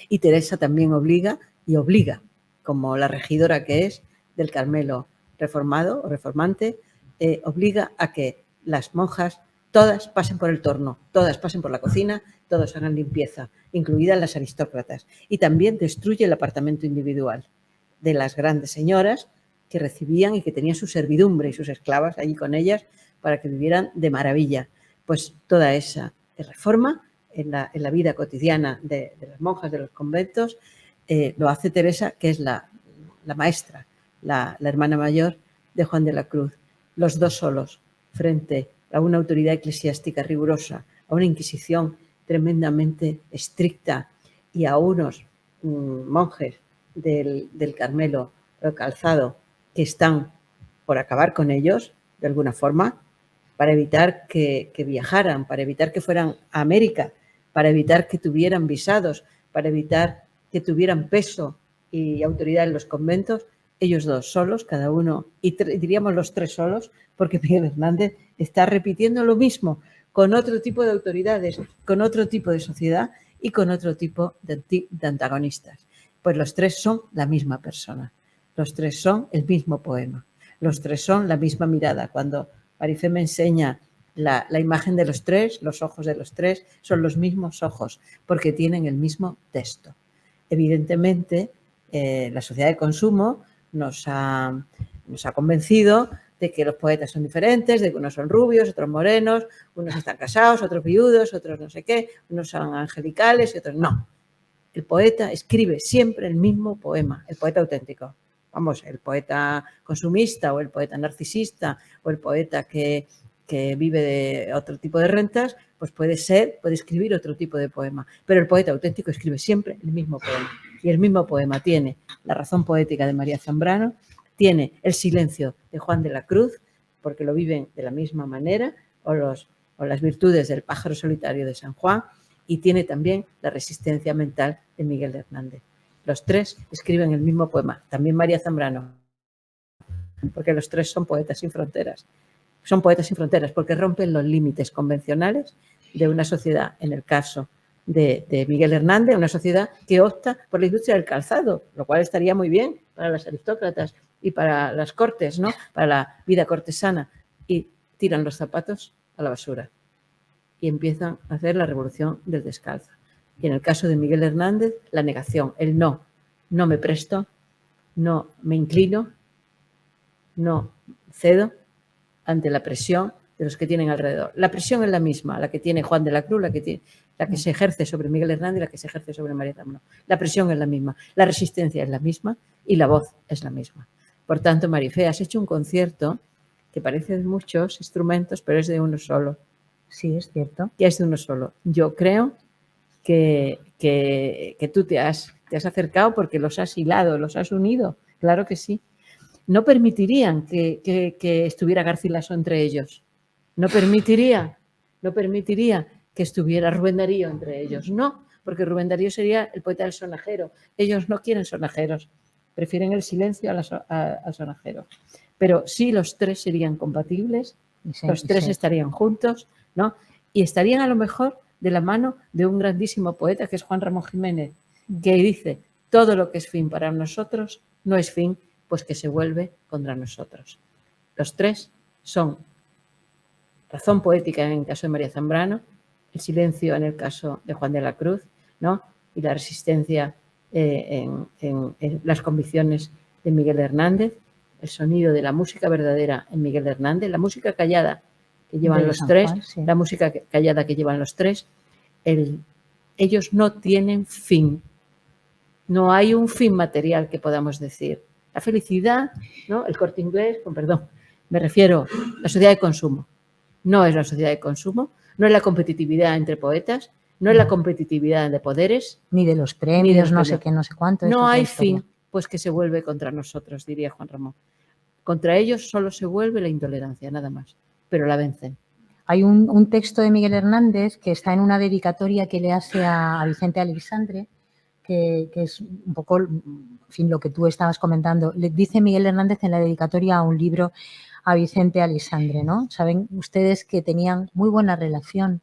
Y Teresa también obliga, como la regidora que es del Carmelo reformado o reformante, obliga a que las monjas todas pasen por el torno, todas pasen por la cocina, todos hagan limpieza, incluidas las aristócratas. Y también destruye el apartamento individual de las grandes señoras que recibían y que tenían su servidumbre y sus esclavas allí con ellas para que vivieran de maravilla. Pues toda esa reforma en la vida cotidiana de las monjas de los conventos lo hace Teresa, que es la maestra, la hermana mayor de Juan de la Cruz. Los dos solos frente a una autoridad eclesiástica rigurosa, a una inquisición tremendamente estricta y a unos monjes del Carmelo Calzado que están por acabar con ellos, de alguna forma, para evitar que viajaran, para evitar que fueran a América, para evitar que tuvieran visados, para evitar que tuvieran peso y autoridad en los conventos. Ellos dos solos, cada uno, y diríamos los tres solos, porque Miguel Hernández está repitiendo lo mismo, con otro tipo de autoridades, con otro tipo de sociedad y con otro tipo de antagonistas. Pues los tres son la misma persona, los tres son el mismo poema, los tres son la misma mirada. Cuando Marifé me enseña la imagen de los tres, los ojos de los tres son los mismos ojos, porque tienen el mismo texto. Evidentemente, la sociedad de consumo nos ha convencido de que los poetas son diferentes, de que unos son rubios, otros morenos, unos están casados, otros viudos, otros no sé qué, unos son angelicales y otros no. El poeta escribe siempre el mismo poema, el poeta auténtico. Vamos, el poeta consumista o el poeta narcisista o el poeta que vive de otro tipo de rentas, pues puede escribir otro tipo de poema. Pero el poeta auténtico escribe siempre el mismo poema. Y el mismo poema tiene la razón poética de María Zambrano, tiene el silencio de Juan de la Cruz, porque lo viven de la misma manera, o las virtudes del pájaro solitario de San Juan, y tiene también la resistencia mental de Miguel Hernández. Los tres escriben el mismo poema, también María Zambrano, porque los tres son poetas sin fronteras. Son poetas sin fronteras porque rompen los límites convencionales de una sociedad, en el caso de Miguel Hernández, una sociedad que opta por la industria del calzado, lo cual estaría muy bien para las aristócratas y para las cortes, ¿no? Para la vida cortesana, y tiran los zapatos a la basura y empiezan a hacer la revolución del descalzo. Y en el caso de Miguel Hernández, la negación, el no me presto, no me inclino, no cedo ante la presión de los que tienen alrededor. La presión es la misma, la que tiene Juan de la Cruz, la que se ejerce sobre Miguel Hernández y la que se ejerce sobre María Zambrano. La presión es la misma, la resistencia es la misma y la voz es la misma. Por tanto, Marifé, has hecho un concierto que parece de muchos instrumentos, pero es de uno solo. Sí, es cierto. Que es de uno solo. Yo creo que tú te has acercado porque los has hilado, los has unido. Claro que sí. No permitirían que estuviera Garcilaso entre ellos. No permitiría que estuviera Rubén Darío entre ellos. No, porque Rubén Darío sería el poeta del sonajero. Ellos no quieren sonajeros, prefieren el silencio al sonajero. Pero sí, los tres serían compatibles, los tres estarían juntos, ¿no? Y estarían a lo mejor de la mano de un grandísimo poeta que es Juan Ramón Jiménez, que dice: todo lo que es fin para nosotros no es fin, pues que se vuelve contra nosotros. Los tres son razón poética en el caso de María Zambrano, el silencio en el caso de Juan de la Cruz, ¿no? Y la resistencia en las convicciones de Miguel Hernández, el sonido de la música verdadera en Miguel Hernández, la música callada que llevan los tres, la música callada que llevan los tres, ellos no tienen fin. No hay un fin material que podamos decir. La felicidad, ¿no? El Corte Inglés, con perdón, me refiero a la sociedad de consumo. No es la sociedad de consumo, No es la competitividad entre poetas, no es la competitividad de poderes. Ni de los premios, no sé premios. qué, no sé cuánto. No hay fin, pues que se vuelve contra nosotros, diría Juan Ramón. Contra ellos solo se vuelve la intolerancia, nada más, pero la vencen. Hay un texto de Miguel Hernández que está en una dedicatoria que le hace a Vicente Aleixandre, que es un poco, en fin, lo que tú estabas comentando. Le dice Miguel Hernández en la dedicatoria a un libro a Vicente Aleixandre, ¿no? Saben ustedes que tenían muy buena relación,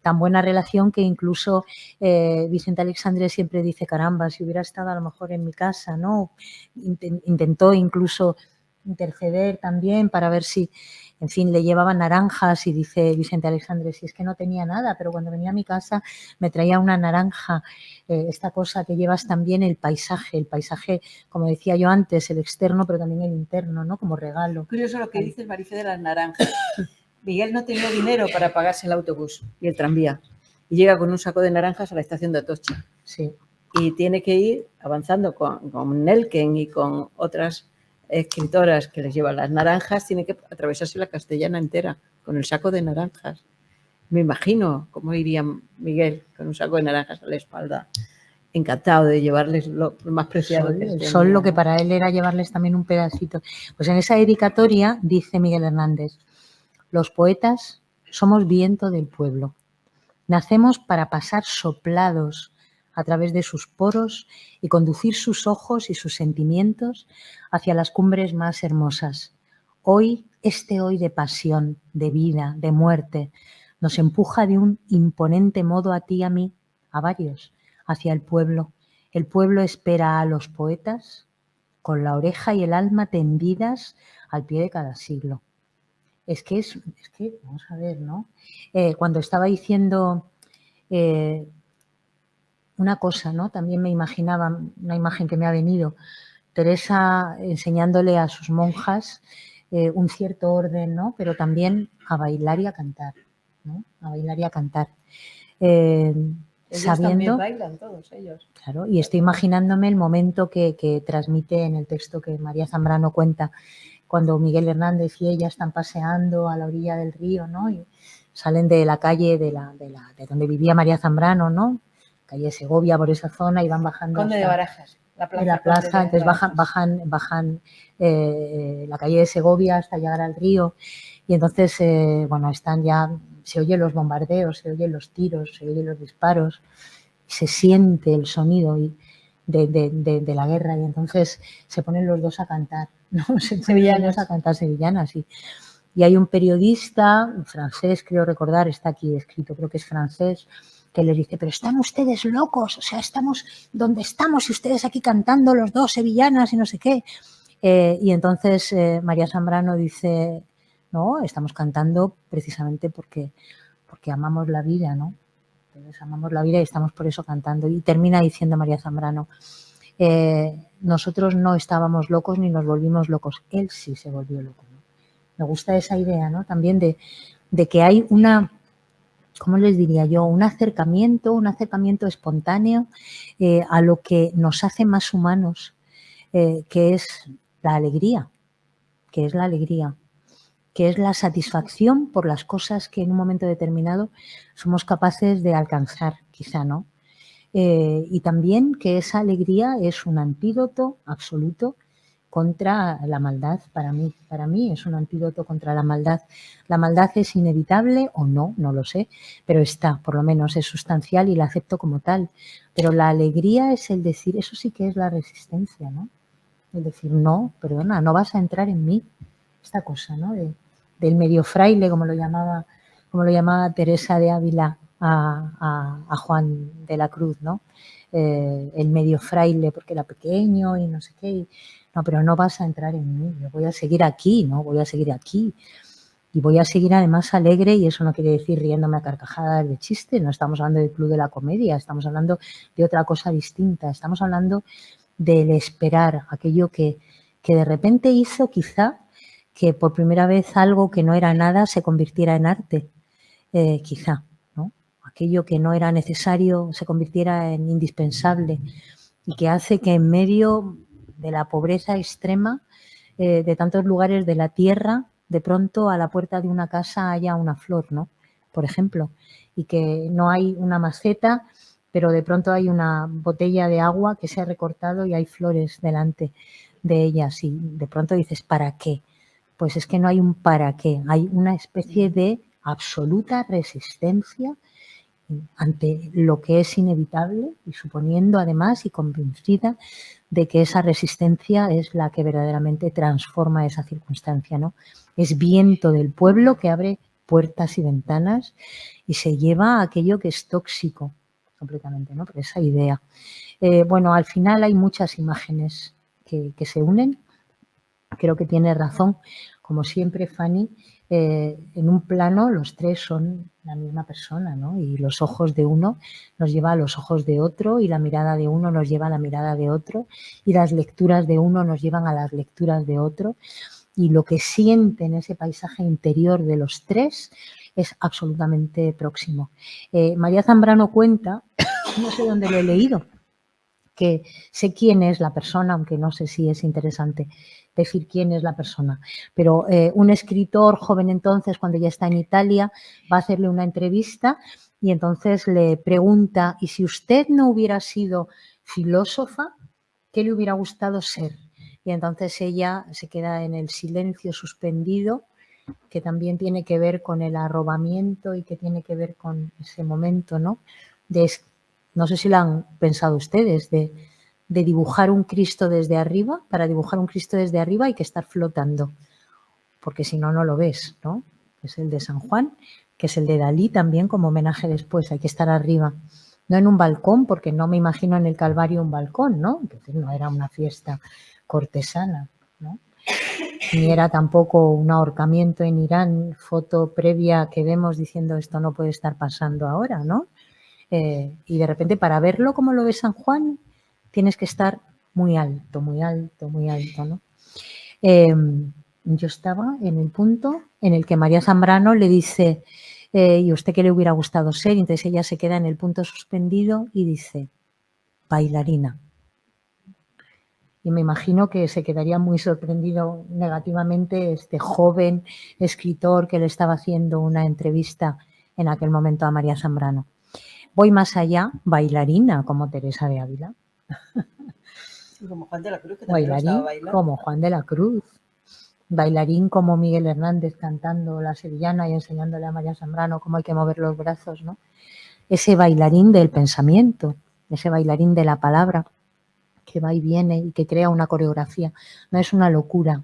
tan buena relación que incluso Vicente Aleixandre siempre dice, caramba, si hubiera estado a lo mejor en mi casa, ¿no? Intentó incluso interceder también para ver si, en fin, le llevaban naranjas y dice Vicente Aleixandre, si es que no tenía nada, pero cuando venía a mi casa me traía una naranja, esta cosa que llevas también el paisaje, como decía yo antes, el externo, pero también el interno, ¿no? Como regalo. Curioso lo que dice el Marifé de las naranjas. Miguel no tenía dinero para pagarse el autobús y el tranvía y llega con un saco de naranjas a la estación de Atocha. Sí. Y tiene que ir avanzando con Nelken y con otras escritoras que les llevan las naranjas, tiene que atravesarse la Castellana entera con el saco de naranjas. Me imagino cómo iría Miguel con un saco de naranjas a la espalda, encantado de llevarles lo más preciado que el tenía, sol, lo que ¿no? para él era llevarles también un pedacito. Pues en esa dedicatoria dice Miguel Hernández, los poetas somos viento del pueblo. Nacemos para pasar soplados a través de sus poros y conducir sus ojos y sus sentimientos hacia las cumbres más hermosas. Hoy, este hoy de pasión, de vida, de muerte, nos empuja de un imponente modo a ti y a mí, a varios, hacia el pueblo. El pueblo espera a los poetas con la oreja y el alma tendidas al pie de cada siglo. Es que, vamos a ver, ¿no? Cuando estaba diciendo una cosa, ¿no? También me imaginaba, una imagen que me ha venido, Teresa enseñándole a sus monjas un cierto orden, ¿no? Pero también a bailar y a cantar, ¿no? A bailar y a cantar. Ellos sabiendo, también bailan, todos ellos. Claro, y estoy imaginándome el momento que transmite en el texto que María Zambrano cuenta, cuando Miguel Hernández y ella están paseando a la orilla del río, ¿no? Y salen de la calle de donde vivía María Zambrano, ¿no? Calle Segovia, por esa zona, y van bajando Conde de Barajas. de la plaza, entonces bajan la calle de Segovia hasta llegar al río, y entonces, bueno, están ya, se oyen los bombardeos, se oyen los tiros, se oyen los disparos, se siente el sonido de la guerra, y entonces se ponen los dos a cantar, ¿no? Se ponen los dos a cantar sevillanas, y hay un periodista francés, creo recordar, está aquí escrito, creo que es francés, que les dice, pero están ustedes locos, o sea, estamos donde estamos y ustedes aquí cantando los dos sevillanas y no sé qué. Y entonces María Zambrano dice, no, estamos cantando precisamente porque amamos la vida, ¿no? Entonces amamos la vida y estamos por eso cantando. Y termina diciendo María Zambrano, nosotros no estábamos locos ni nos volvimos locos, él sí se volvió loco, ¿no? Me gusta esa idea, ¿no? También de que hay una, ¿cómo les diría yo? Un acercamiento espontáneo a lo que nos hace más humanos, que es la alegría, que es la satisfacción por las cosas que en un momento determinado somos capaces de alcanzar, quizá, ¿no? Y también que esa alegría es un antídoto absoluto contra la maldad, para mí es un antídoto contra la maldad. La maldad es inevitable o no lo sé, pero está, por lo menos es sustancial y la acepto como tal. Pero la alegría es el decir, eso sí que es la resistencia, ¿no? El decir, no, perdona, no vas a entrar en mí. Esta cosa, ¿no? Del medio fraile, como lo llamaba Teresa de Ávila a Juan de la Cruz, ¿no? El medio fraile porque era pequeño y no sé qué. No, pero no vas a entrar en mí, yo voy a seguir aquí, ¿no? Voy a seguir aquí. Y voy a seguir además alegre, y eso no quiere decir riéndome a carcajadas de chiste, no estamos hablando del Club de la Comedia, estamos hablando de otra cosa distinta, estamos hablando del esperar, aquello que de repente hizo quizá que por primera vez algo que no era nada se convirtiera en arte, quizá, ¿no? Aquello que no era necesario se convirtiera en indispensable, y que hace que en medio de la pobreza extrema de tantos lugares de la tierra, de pronto a la puerta de una casa haya una flor, ¿no? por ejemplo, y que no hay una maceta, pero de pronto hay una botella de agua que se ha recortado y hay flores delante de ellas y de pronto dices, ¿para qué? Pues es que no hay un para qué, hay una especie de absoluta resistencia ante lo que es inevitable y suponiendo además y convencida de que esa resistencia es la que verdaderamente transforma esa circunstancia, ¿no? Es viento del pueblo que abre puertas y ventanas y se lleva aquello que es tóxico completamente, ¿no? Por esa idea. Bueno, al final hay muchas imágenes que se unen. Creo que tiene razón. Como siempre, Fanny, en un plano los tres son la misma persona, ¿no? Y los ojos de uno nos lleva a los ojos de otro y la mirada de uno nos lleva a la mirada de otro y las lecturas de uno nos llevan a las lecturas de otro y lo que siente en ese paisaje interior de los tres es absolutamente próximo. María Zambrano cuenta, no sé dónde lo he leído, que sé quién es la persona, aunque no sé si es interesante decir quién es la persona, pero un escritor joven entonces, cuando ya está en Italia, va a hacerle una entrevista y entonces le pregunta, ¿y si usted no hubiera sido filósofa, qué le hubiera gustado ser? Y entonces ella se queda en el silencio suspendido, que también tiene que ver con el arrobamiento y que tiene que ver con ese momento, ¿no? No sé si lo han pensado ustedes, de dibujar un Cristo desde arriba. Para dibujar un Cristo desde arriba hay que estar flotando, porque si no, no lo ves, ¿no? Es el de San Juan, que es el de Dalí también como homenaje después, hay que estar arriba. No en un balcón, porque no me imagino en el Calvario un balcón, ¿no? Entonces no era una fiesta cortesana, ¿no? Ni era tampoco un ahorcamiento en Irán, foto previa que vemos diciendo esto no puede estar pasando ahora, ¿no? Y de repente para verlo como lo ve San Juan tienes que estar muy alto, muy alto, muy alto, ¿no? Yo estaba en el punto en el que María Zambrano le dice, ¿y usted qué le hubiera gustado ser? Y entonces ella se queda en el punto suspendido y dice, bailarina. Y me imagino que se quedaría muy sorprendido negativamente este joven escritor que le estaba haciendo una entrevista en aquel momento a María Zambrano. Voy más allá, bailarina como Teresa de Ávila. Y como Juan de la Cruz, que también bailarín como Juan de la Cruz. Bailarín como Miguel Hernández cantando la sevillana y enseñándole a María Zambrano cómo hay que mover los brazos, ¿no? Ese bailarín del pensamiento, ese bailarín de la palabra que va y viene y que crea una coreografía. No es una locura,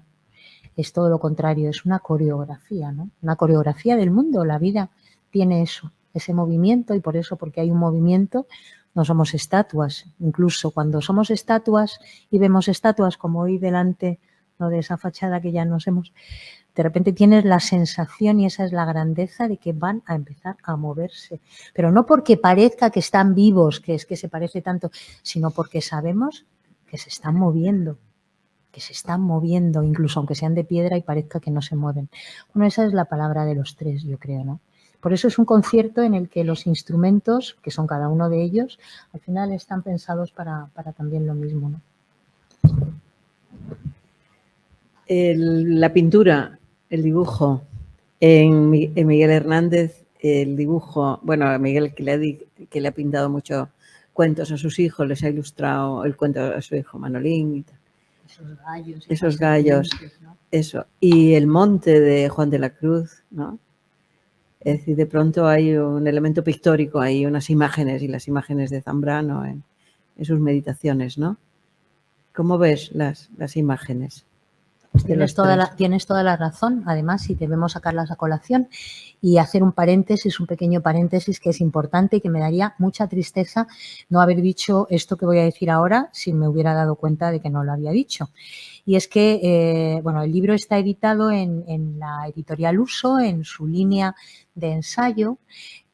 es todo lo contrario, es una coreografía, ¿no? Una coreografía del mundo. La vida tiene eso, ese movimiento y por eso, porque hay un movimiento, no somos estatuas. Incluso cuando somos estatuas y vemos estatuas como hoy delante, ¿no?, de esa fachada que ya nos hemos, de repente tienes la sensación, y esa es la grandeza, de que van a empezar a moverse. Pero no porque parezca que están vivos, que es que se parece tanto, sino porque sabemos que se están moviendo, incluso aunque sean de piedra y parezca que no se mueven. Bueno, esa es la palabra de los tres, yo creo, ¿no? Por eso es un concierto en el que los instrumentos, que son cada uno de ellos, al final están pensados para también lo mismo, ¿no? La pintura, el dibujo, en Miguel Hernández, el dibujo, bueno, a Miguel que le ha pintado muchos cuentos a sus hijos, les ha ilustrado el cuento a su hijo Manolín y tal. Esos gallos, ¿no? Eso. Y el monte de Juan de la Cruz, ¿no? Es decir, de pronto hay un elemento pictórico, hay unas imágenes y las imágenes de Zambrano en sus meditaciones, ¿no? ¿Cómo ves las imágenes? Tienes toda la razón. Además, si debemos sacarlas a colación y hacer un pequeño paréntesis que es importante y que me daría mucha tristeza no haber dicho esto que voy a decir ahora si me hubiera dado cuenta de que no lo había dicho. Y es que, bueno, el libro está editado en la editorial Uso, en su línea de ensayo,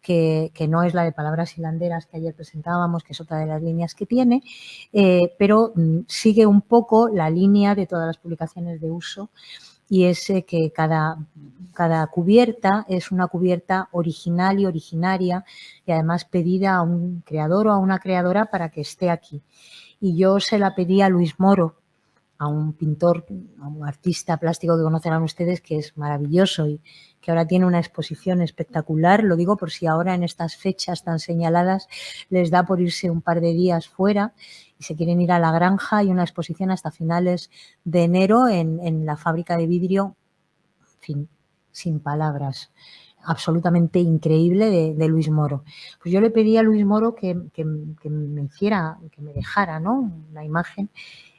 que no es la de Palabras hilanderas que ayer presentábamos, que es otra de las líneas que tiene, pero sigue un poco la línea de todas las publicaciones de Uso, y es que cada cubierta es una cubierta original y originaria y además pedida a un creador o a una creadora para que esté aquí. Y yo se la pedí a Luis Moro, a un pintor, a un artista plástico que conocerán ustedes, que es maravilloso y que ahora tiene una exposición espectacular. Lo digo por si ahora en estas fechas tan señaladas les da por irse un par de días fuera y se quieren ir a la granja. Hay una exposición hasta finales de enero en la fábrica de vidrio, en fin, sin palabras, absolutamente increíble de Luis Moro. Pues yo le pedí a Luis Moro que me hiciera, que me dejara, ¿no?, una imagen,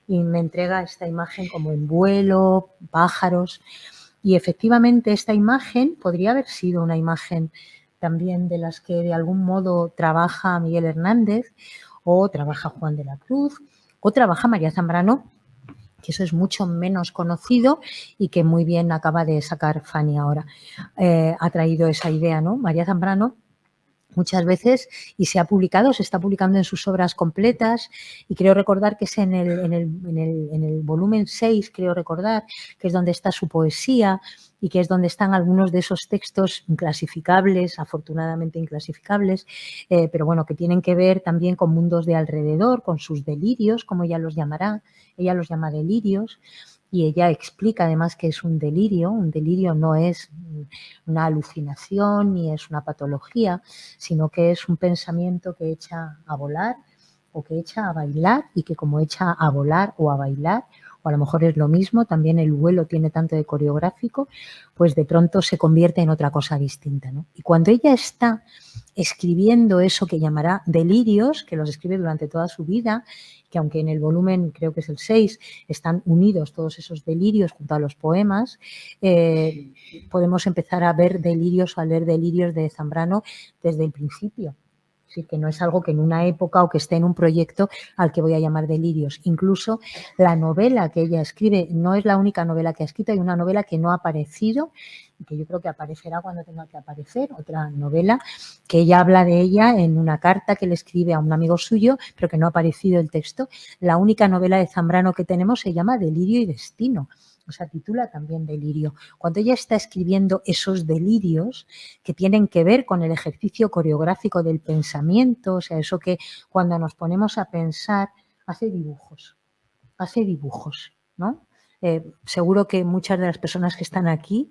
y me entrega esta imagen como en vuelo, pájaros, y efectivamente esta imagen podría haber sido una imagen también de las que de algún modo trabaja Miguel Hernández, o trabaja Juan de la Cruz, o trabaja María Zambrano, que eso es mucho menos conocido y que muy bien acaba de sacar Fanny ahora. Ha traído esa idea, ¿no? María Zambrano muchas veces, y se está publicando en sus obras completas, y creo recordar que es en el volumen 6, creo recordar, que es donde está su poesía y que es donde están algunos de esos textos inclasificables, afortunadamente inclasificables, pero bueno, que tienen que ver también con mundos de alrededor, con sus delirios, como ella los llamará, ella los llama delirios, y ella explica además que es un delirio no es una alucinación ni es una patología, sino que es un pensamiento que echa a volar o que echa a bailar, y que como echa a volar o a bailar, o a lo mejor es lo mismo, también el vuelo tiene tanto de coreográfico, pues de pronto se convierte en otra cosa distinta, ¿no? Y cuando ella está escribiendo eso que llamará delirios, que los escribe durante toda su vida, que aunque en el volumen, creo que es el 6, están unidos todos esos delirios junto a los poemas, podemos empezar a ver delirios o a leer delirios de Zambrano desde el principio. Es decir, que no es algo que en una época o que esté en un proyecto al que voy a llamar delirios. Incluso la novela que ella escribe no es la única novela que ha escrito, hay una novela que no ha aparecido y que yo creo que aparecerá cuando tenga que aparecer, otra novela que ella habla de ella en una carta que le escribe a un amigo suyo, pero que no ha aparecido el texto. La única novela de Zambrano que tenemos se llama Delirio y Destino. O sea, titula también Delirio. Cuando ella está escribiendo esos delirios que tienen que ver con el ejercicio coreográfico del pensamiento, o sea, eso que cuando nos ponemos a pensar, hace dibujos, ¿no? Seguro que muchas de las personas que están aquí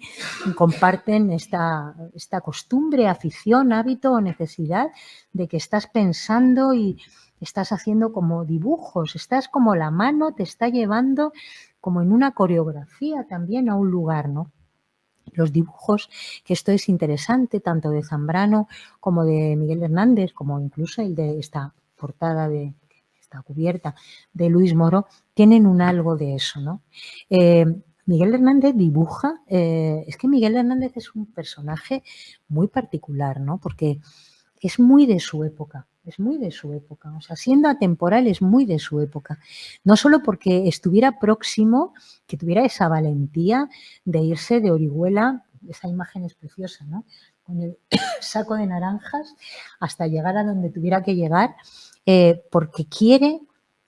comparten esta costumbre, afición, hábito o necesidad de que estás pensando y estás haciendo como dibujos, estás como la mano te está llevando como en una coreografía también a un lugar, ¿no? Los dibujos, que esto es interesante, tanto de Zambrano como de Miguel Hernández, como incluso el de esta portada de esta cubierta de Luis Moro, tienen un algo de eso, ¿no? Miguel Hernández dibuja, es que Miguel Hernández es un personaje muy particular, ¿no? Porque es muy de su época. Es muy de su época, o sea, siendo atemporal es muy de su época. No solo porque estuviera próximo, que tuviera esa valentía de irse de Orihuela, esa imagen es preciosa, ¿no? Con el saco de naranjas hasta llegar a donde tuviera que llegar, porque quiere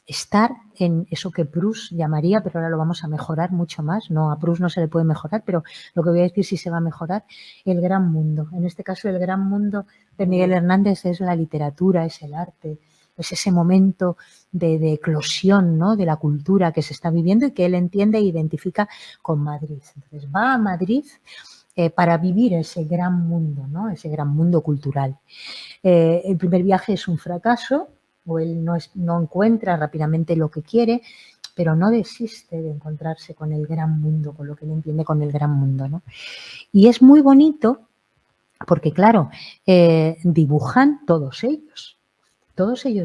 estar en eso que Proust llamaría, pero ahora lo vamos a mejorar mucho más, no, a Proust no se le puede mejorar, pero lo que voy a decir sí se va a mejorar, el gran mundo. En este caso el gran mundo de Miguel Hernández es la literatura, es el arte, es ese momento de eclosión, ¿no?, de la cultura que se está viviendo y que él entiende e identifica con Madrid. Entonces va a Madrid para vivir ese gran mundo, ¿no?, ese gran mundo cultural. El primer viaje es un fracaso, o él no encuentra rápidamente lo que quiere, pero no desiste de encontrarse con el gran mundo, con lo que él entiende con el gran mundo, ¿no? Y es muy bonito porque, claro, dibujan todos ellos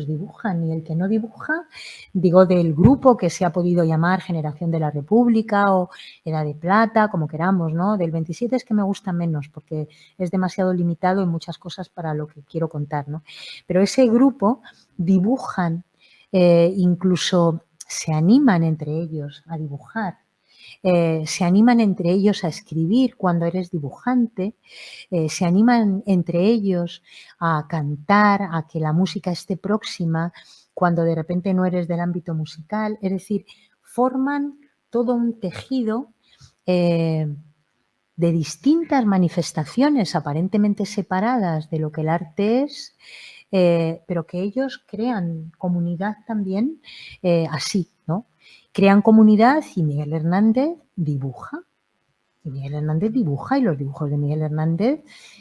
dibujan, y el que no dibuja, digo del grupo que se ha podido llamar Generación de la República o Edad de Plata, como queramos, ¿no? Del 27 es que me gusta menos porque es demasiado limitado en muchas cosas para lo que quiero contar, ¿no? Pero ese grupo dibujan, incluso se animan entre ellos a dibujar. Se animan entre ellos a escribir cuando eres dibujante, se animan entre ellos a cantar, a que la música esté próxima cuando de repente no eres del ámbito musical, es decir, forman todo un tejido de distintas manifestaciones aparentemente separadas de lo que el arte es, pero que ellos crean comunidad también así, ¿no? crean comunidad y Miguel Hernández dibuja. Y Miguel Hernández dibuja y los dibujos de Miguel Hernández,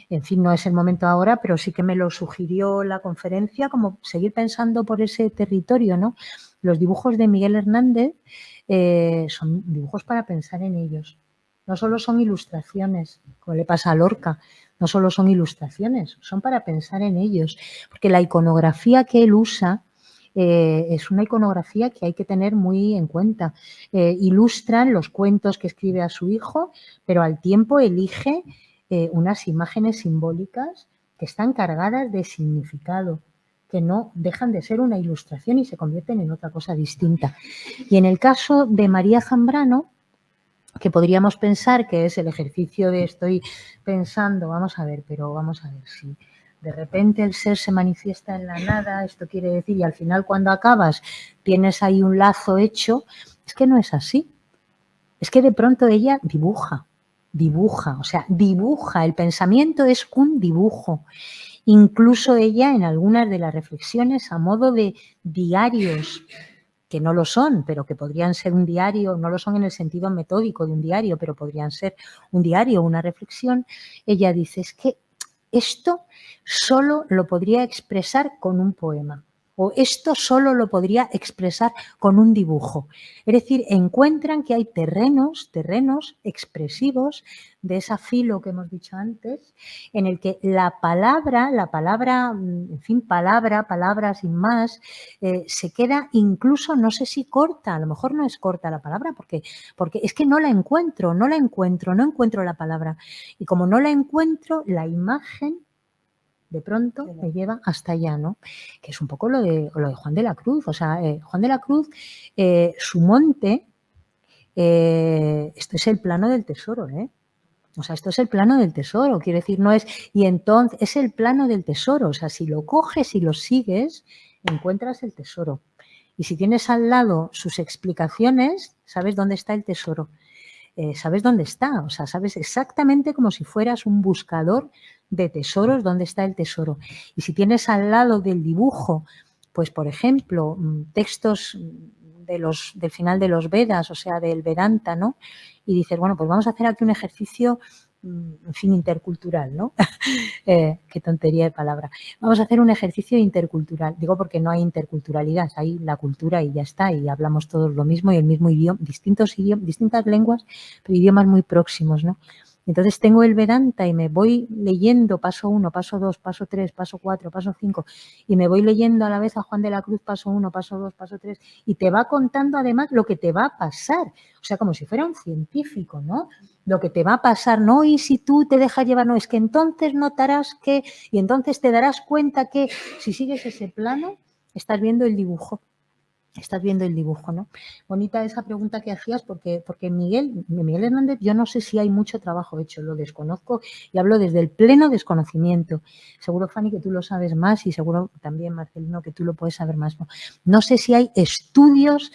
en fin, no es el momento ahora, pero sí que me lo sugirió la conferencia, como seguir pensando por ese territorio, ¿no? Los dibujos de Miguel Hernández son dibujos para pensar en ellos. No solo son ilustraciones, como le pasa a Lorca, no solo son ilustraciones, son para pensar en ellos, porque la iconografía que él usa es una iconografía que hay que tener muy en cuenta. Ilustran los cuentos que escribe a su hijo, pero al tiempo elige unas imágenes simbólicas que están cargadas de significado, que no dejan de ser una ilustración y se convierten en otra cosa distinta. Y en el caso de María Zambrano, que podríamos pensar que es el ejercicio de estoy pensando, vamos a ver si de repente el ser se manifiesta en la nada, esto quiere decir, y al final cuando acabas tienes ahí un lazo hecho, es que no es así. Es que de pronto ella dibuja, o sea, dibuja, el pensamiento es un dibujo. Incluso ella en algunas de las reflexiones a modo de diarios, que no lo son, pero que podrían ser un diario, no lo son en el sentido metódico de un diario, pero podrían ser un diario o una reflexión, ella dice, es que esto solo lo podría expresar con un poema, o esto solo lo podría expresar con un dibujo. Es decir, encuentran que hay terrenos expresivos de esa filo que hemos dicho antes, en el que la palabra, en fin, palabra sin más, se queda incluso, no sé si corta, a lo mejor no es corta la palabra, porque es que no encuentro la palabra. Y como no la encuentro, la imagen de pronto me lleva hasta allá, ¿no? Que es un poco lo de Juan de la Cruz. O sea, Juan de la Cruz, su monte, esto es el plano del tesoro, ¿eh? O sea, esto es el plano del tesoro, quiero decir, no es... Y entonces es el plano del tesoro, o sea, si lo coges y lo sigues, encuentras el tesoro. Y si tienes al lado sus explicaciones, sabes dónde está el tesoro. Sabes dónde está, o sea, sabes exactamente como si fueras un buscador de tesoros dónde está el tesoro. Y si tienes al lado del dibujo, pues por ejemplo, textos del final de los Vedas, o sea, del Vedanta, ¿no? Y dices, bueno, pues vamos a hacer aquí un ejercicio, en fin, intercultural, ¿no? Qué tontería de palabra. Vamos a hacer un ejercicio intercultural. Digo porque no hay interculturalidad, hay la cultura y ya está, y hablamos todos lo mismo y el mismo idioma, distintas lenguas, pero idiomas muy próximos, ¿no? Entonces tengo el Vedanta y me voy leyendo paso 1, paso 2, paso 3, paso 4, paso 5 y me voy leyendo a la vez a Juan de la Cruz, paso 1, paso 2, paso 3 y te va contando además lo que te va a pasar. O sea, como si fuera un científico, ¿no? Lo que te va a pasar, ¿no? Y si tú te dejas llevar, no, es que entonces notarás que, y entonces te darás cuenta que si sigues ese plano, estás viendo el dibujo. Estás viendo el dibujo, ¿no? Bonita esa pregunta que hacías porque Miguel Hernández, yo no sé si hay mucho trabajo hecho, lo desconozco y hablo desde el pleno desconocimiento. Seguro, Fanny, que tú lo sabes más y seguro también, Marcelino, que tú lo puedes saber más, ¿no? No sé si hay estudios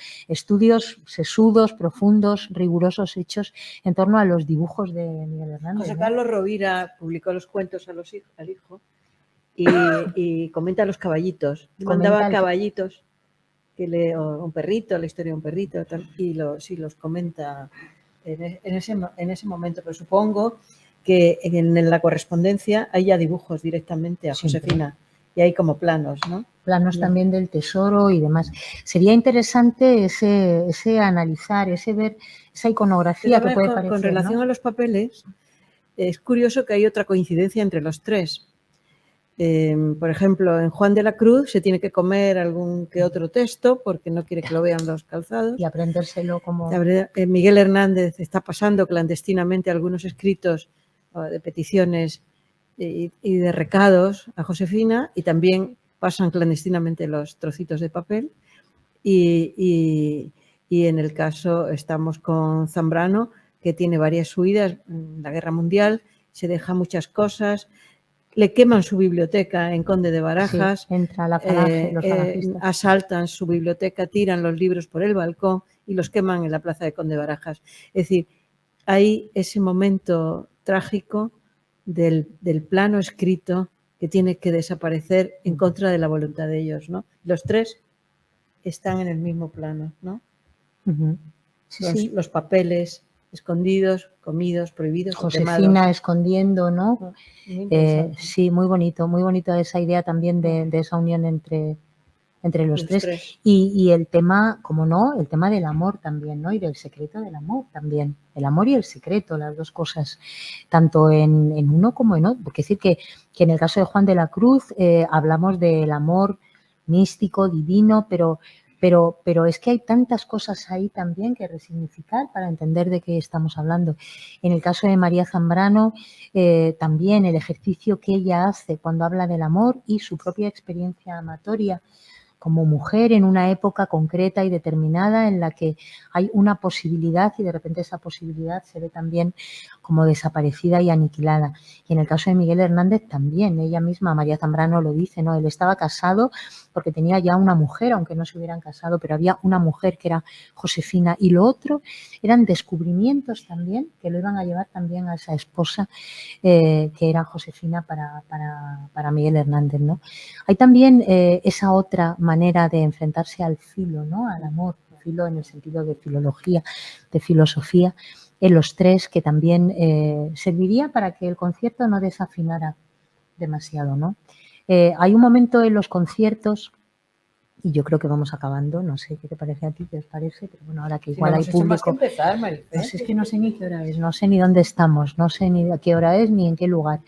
sesudos, profundos, rigurosos hechos en torno a los dibujos de Miguel Hernández. José Carlos Rovira publicó los cuentos al hijo y comenta los caballitos. Mandaba caballitos. O un perrito, la historia de un perrito, tal, y los comenta en ese momento. Pero supongo que en la correspondencia hay ya dibujos directamente a Josefina y hay como planos, ¿no? Planos también del tesoro y demás. Sería interesante ese analizar, ese ver esa iconografía que puede parecer, con relación, ¿no?, a los papeles, es curioso que hay otra coincidencia entre los tres. Por ejemplo, en Juan de la Cruz se tiene que comer algún que otro texto porque no quiere que lo vean los calzados. Y aprendérselo como... Miguel Hernández está pasando clandestinamente algunos escritos de peticiones y de recados a Josefina y también pasan clandestinamente los trocitos de papel. Y en el caso estamos con Zambrano, que tiene varias huidas en la Guerra Mundial, se deja muchas cosas. Le queman su biblioteca en Conde de Barajas, sí, entra la falange, los falangistas. Asaltan su biblioteca, tiran los libros por el balcón y los queman en la plaza de Conde de Barajas. Es decir, hay ese momento trágico del plano escrito que tiene que desaparecer en contra de la voluntad de ellos, ¿no? Los tres están en el mismo plano, ¿no? Ujú. Sí, Los papeles escondidos, comidos, prohibidos, Josefina quemados. escondiendo, ¿no? Muy interesante. Sí, muy bonito esa idea también de esa unión entre los tres. Y el tema, como no, el tema del amor también, ¿no? Y del secreto del amor también. El amor y el secreto, las dos cosas, tanto en uno como en otro. Porque decir que en el caso de Juan de la Cruz hablamos del amor místico, divino, pero es que hay tantas cosas ahí también que resignificar para entender de qué estamos hablando. En el caso de María Zambrano, también el ejercicio que ella hace cuando habla del amor y su propia experiencia amatoria como mujer en una época concreta y determinada en la que hay una posibilidad y de repente esa posibilidad se ve también como desaparecida y aniquilada. Y en el caso de Miguel Hernández también, ella misma, María Zambrano lo dice, ¿no? Él estaba casado porque tenía ya una mujer, aunque no se hubieran casado, pero había una mujer que era Josefina, y lo otro eran descubrimientos también que lo iban a llevar también a esa esposa que era Josefina para Miguel Hernández, ¿no? Hay también esa otra manera de enfrentarse al filo, ¿no? Al amor, filo en el sentido de filología, de filosofía, en los tres, que también serviría para que el concierto no desafinara demasiado, ¿no? Hay un momento en los conciertos, y yo creo que vamos acabando, no sé qué te parece a ti, qué os parece, pero bueno, ahora que igual hay público. Más que empezar, Marifé. Pues es que no sé ni qué hora es, no sé ni dónde estamos, no sé ni a qué hora es ni en qué lugar.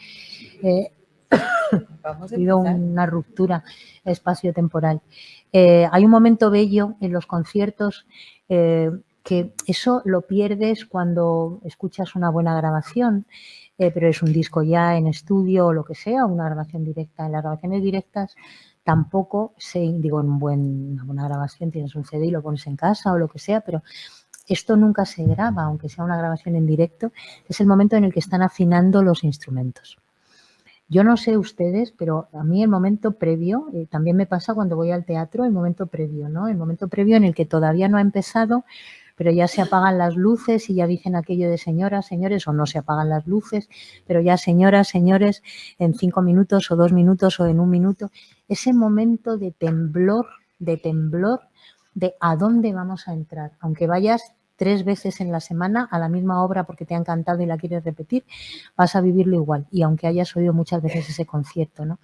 Ha habido una ruptura espacio-temporal. Hay un momento bello en los conciertos que eso lo pierdes cuando escuchas una buena grabación, pero es un disco ya en estudio o lo que sea, una grabación directa. En las grabaciones directas tampoco digo, una buena grabación, tienes un CD y lo pones en casa o lo que sea, pero esto nunca se graba, aunque sea una grabación en directo, es el momento en el que están afinando los instrumentos. Yo no sé ustedes, pero a mí el momento previo, también me pasa cuando voy al teatro, el momento previo, ¿no? El momento previo en el que todavía no ha empezado, pero ya se apagan las luces y ya dicen aquello de señoras, señores, o no se apagan las luces, pero ya señoras, señores, en 5 minutos o 2 minutos o en 1 minuto. Ese momento de temblor de a dónde vamos a entrar. Aunque vayas 3 veces en la semana a la misma obra porque te ha encantado y la quieres repetir, vas a vivirlo igual. Y aunque hayas oído muchas veces ese concierto, ¿no?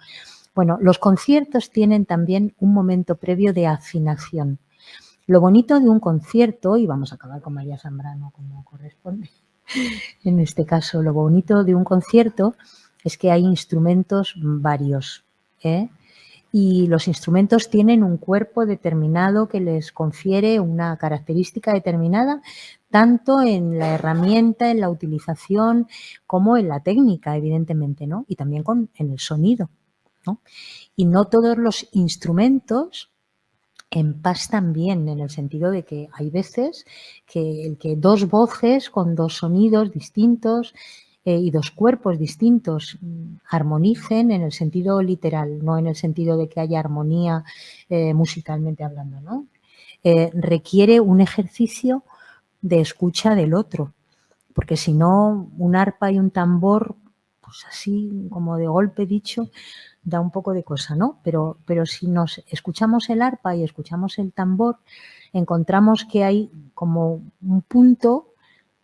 Bueno, los conciertos tienen también un momento previo de afinación. Lo bonito de un concierto, y vamos a acabar con María Zambrano como corresponde, en este caso, lo bonito de un concierto es que hay instrumentos varios, ¿eh? Y los instrumentos tienen un cuerpo determinado que les confiere una característica determinada, tanto en la herramienta, en la utilización, como en la técnica, evidentemente, ¿no? Y también en el sonido, ¿no? Y no todos los instrumentos empastan bien, en el sentido de que hay veces que dos voces con dos sonidos distintos y dos cuerpos distintos armonicen en el sentido literal, no en el sentido de que haya armonía musicalmente hablando, ¿no? Requiere un ejercicio de escucha del otro, porque si no, un arpa y un tambor, pues así como de golpe dicho, da un poco de cosa, ¿no? Pero si nos escuchamos el arpa y escuchamos el tambor, encontramos que hay como un punto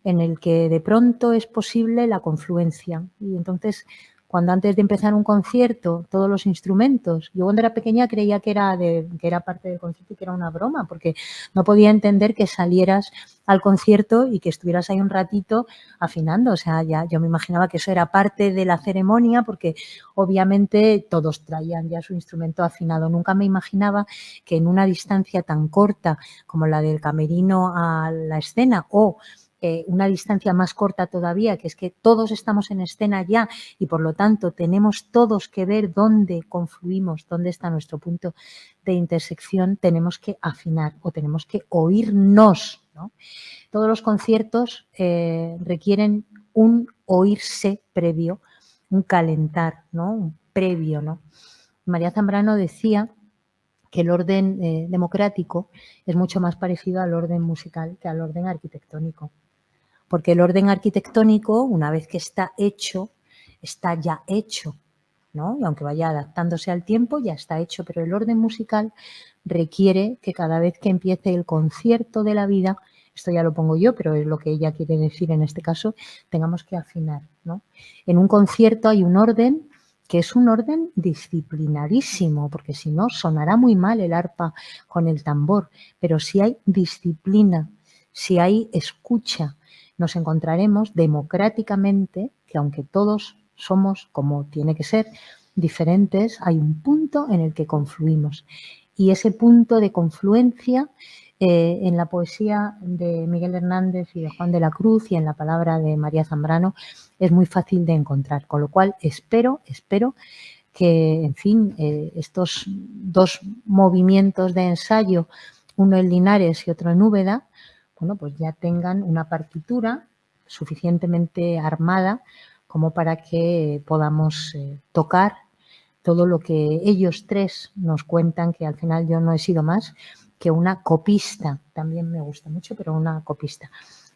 en el que de pronto es posible la confluencia. Y entonces, cuando antes de empezar un concierto, todos los instrumentos, yo cuando era pequeña creía que era parte del concierto y que era una broma, porque no podía entender que salieras al concierto y que estuvieras ahí un ratito afinando. O sea, ya yo me imaginaba que eso era parte de la ceremonia, porque obviamente todos traían ya su instrumento afinado. Nunca me imaginaba que en una distancia tan corta como la del camerino a la escena, o una distancia más corta todavía, que es que todos estamos en escena ya y por lo tanto tenemos todos que ver dónde confluimos, dónde está nuestro punto de intersección, tenemos que afinar o tenemos que oírnos, ¿no? Todos los conciertos requieren un oírse previo, un calentar, ¿no? Un previo, ¿no? María Zambrano decía que el orden democrático es mucho más parecido al orden musical que al orden arquitectónico. Porque el orden arquitectónico, una vez que está hecho, está ya hecho, ¿no? Y aunque vaya adaptándose al tiempo, ya está hecho, pero el orden musical requiere que cada vez que empiece el concierto de la vida, esto ya lo pongo yo, pero es lo que ella quiere decir en este caso, tengamos que afinar, ¿no? En un concierto hay un orden que es un orden disciplinadísimo, porque si no sonará muy mal el arpa con el tambor, pero si hay disciplina, si hay escucha, nos encontraremos democráticamente que aunque todos somos, como tiene que ser, diferentes, hay un punto en el que confluimos. Y ese punto de confluencia en la poesía de Miguel Hernández y de Juan de la Cruz y en la palabra de María Zambrano es muy fácil de encontrar. Con lo cual espero que, en fin, estos dos movimientos de ensayo, uno en Linares y otro en Úbeda, bueno, pues ya tengan una partitura suficientemente armada como para que podamos tocar todo lo que ellos tres nos cuentan, que al final yo no he sido más que una copista, también me gusta mucho, pero una copista.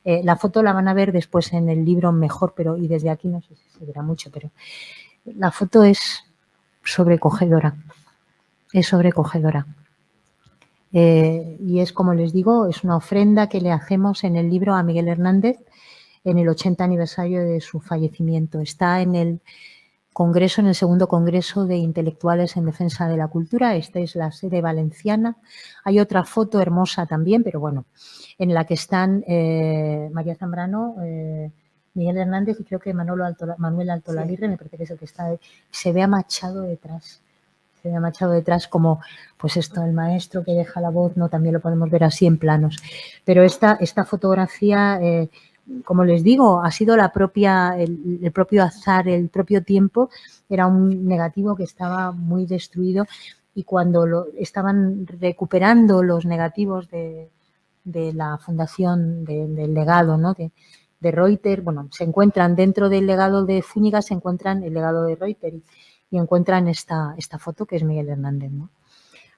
La foto la van a ver después en el libro mejor, pero y desde aquí no sé si se verá mucho, pero la foto es sobrecogedora, es sobrecogedora. Y es, como les digo, es una ofrenda que le hacemos en el libro a Miguel Hernández en el 80 aniversario de su fallecimiento. Está en el congreso, en el segundo congreso de intelectuales en defensa de la cultura. Esta es la sede valenciana. Hay otra foto hermosa también, pero bueno, en la que están María Zambrano, Miguel Hernández y creo que Manuel Altolaguirre, me parece que es el que está ahí. Se ve a Machado detrás. Se ve a Machado detrás como, pues esto, el maestro que deja la voz, ¿no? También lo podemos ver así en planos. Pero esta fotografía, como les digo, ha sido el propio azar, el propio tiempo. Era un negativo que estaba muy destruido y cuando estaban recuperando los negativos de la fundación del legado, ¿no? de Reuter, bueno, se encuentran dentro del legado de Zúñiga, se encuentran el legado de Reuter y encuentran esta foto que es Miguel Hernández, ¿no?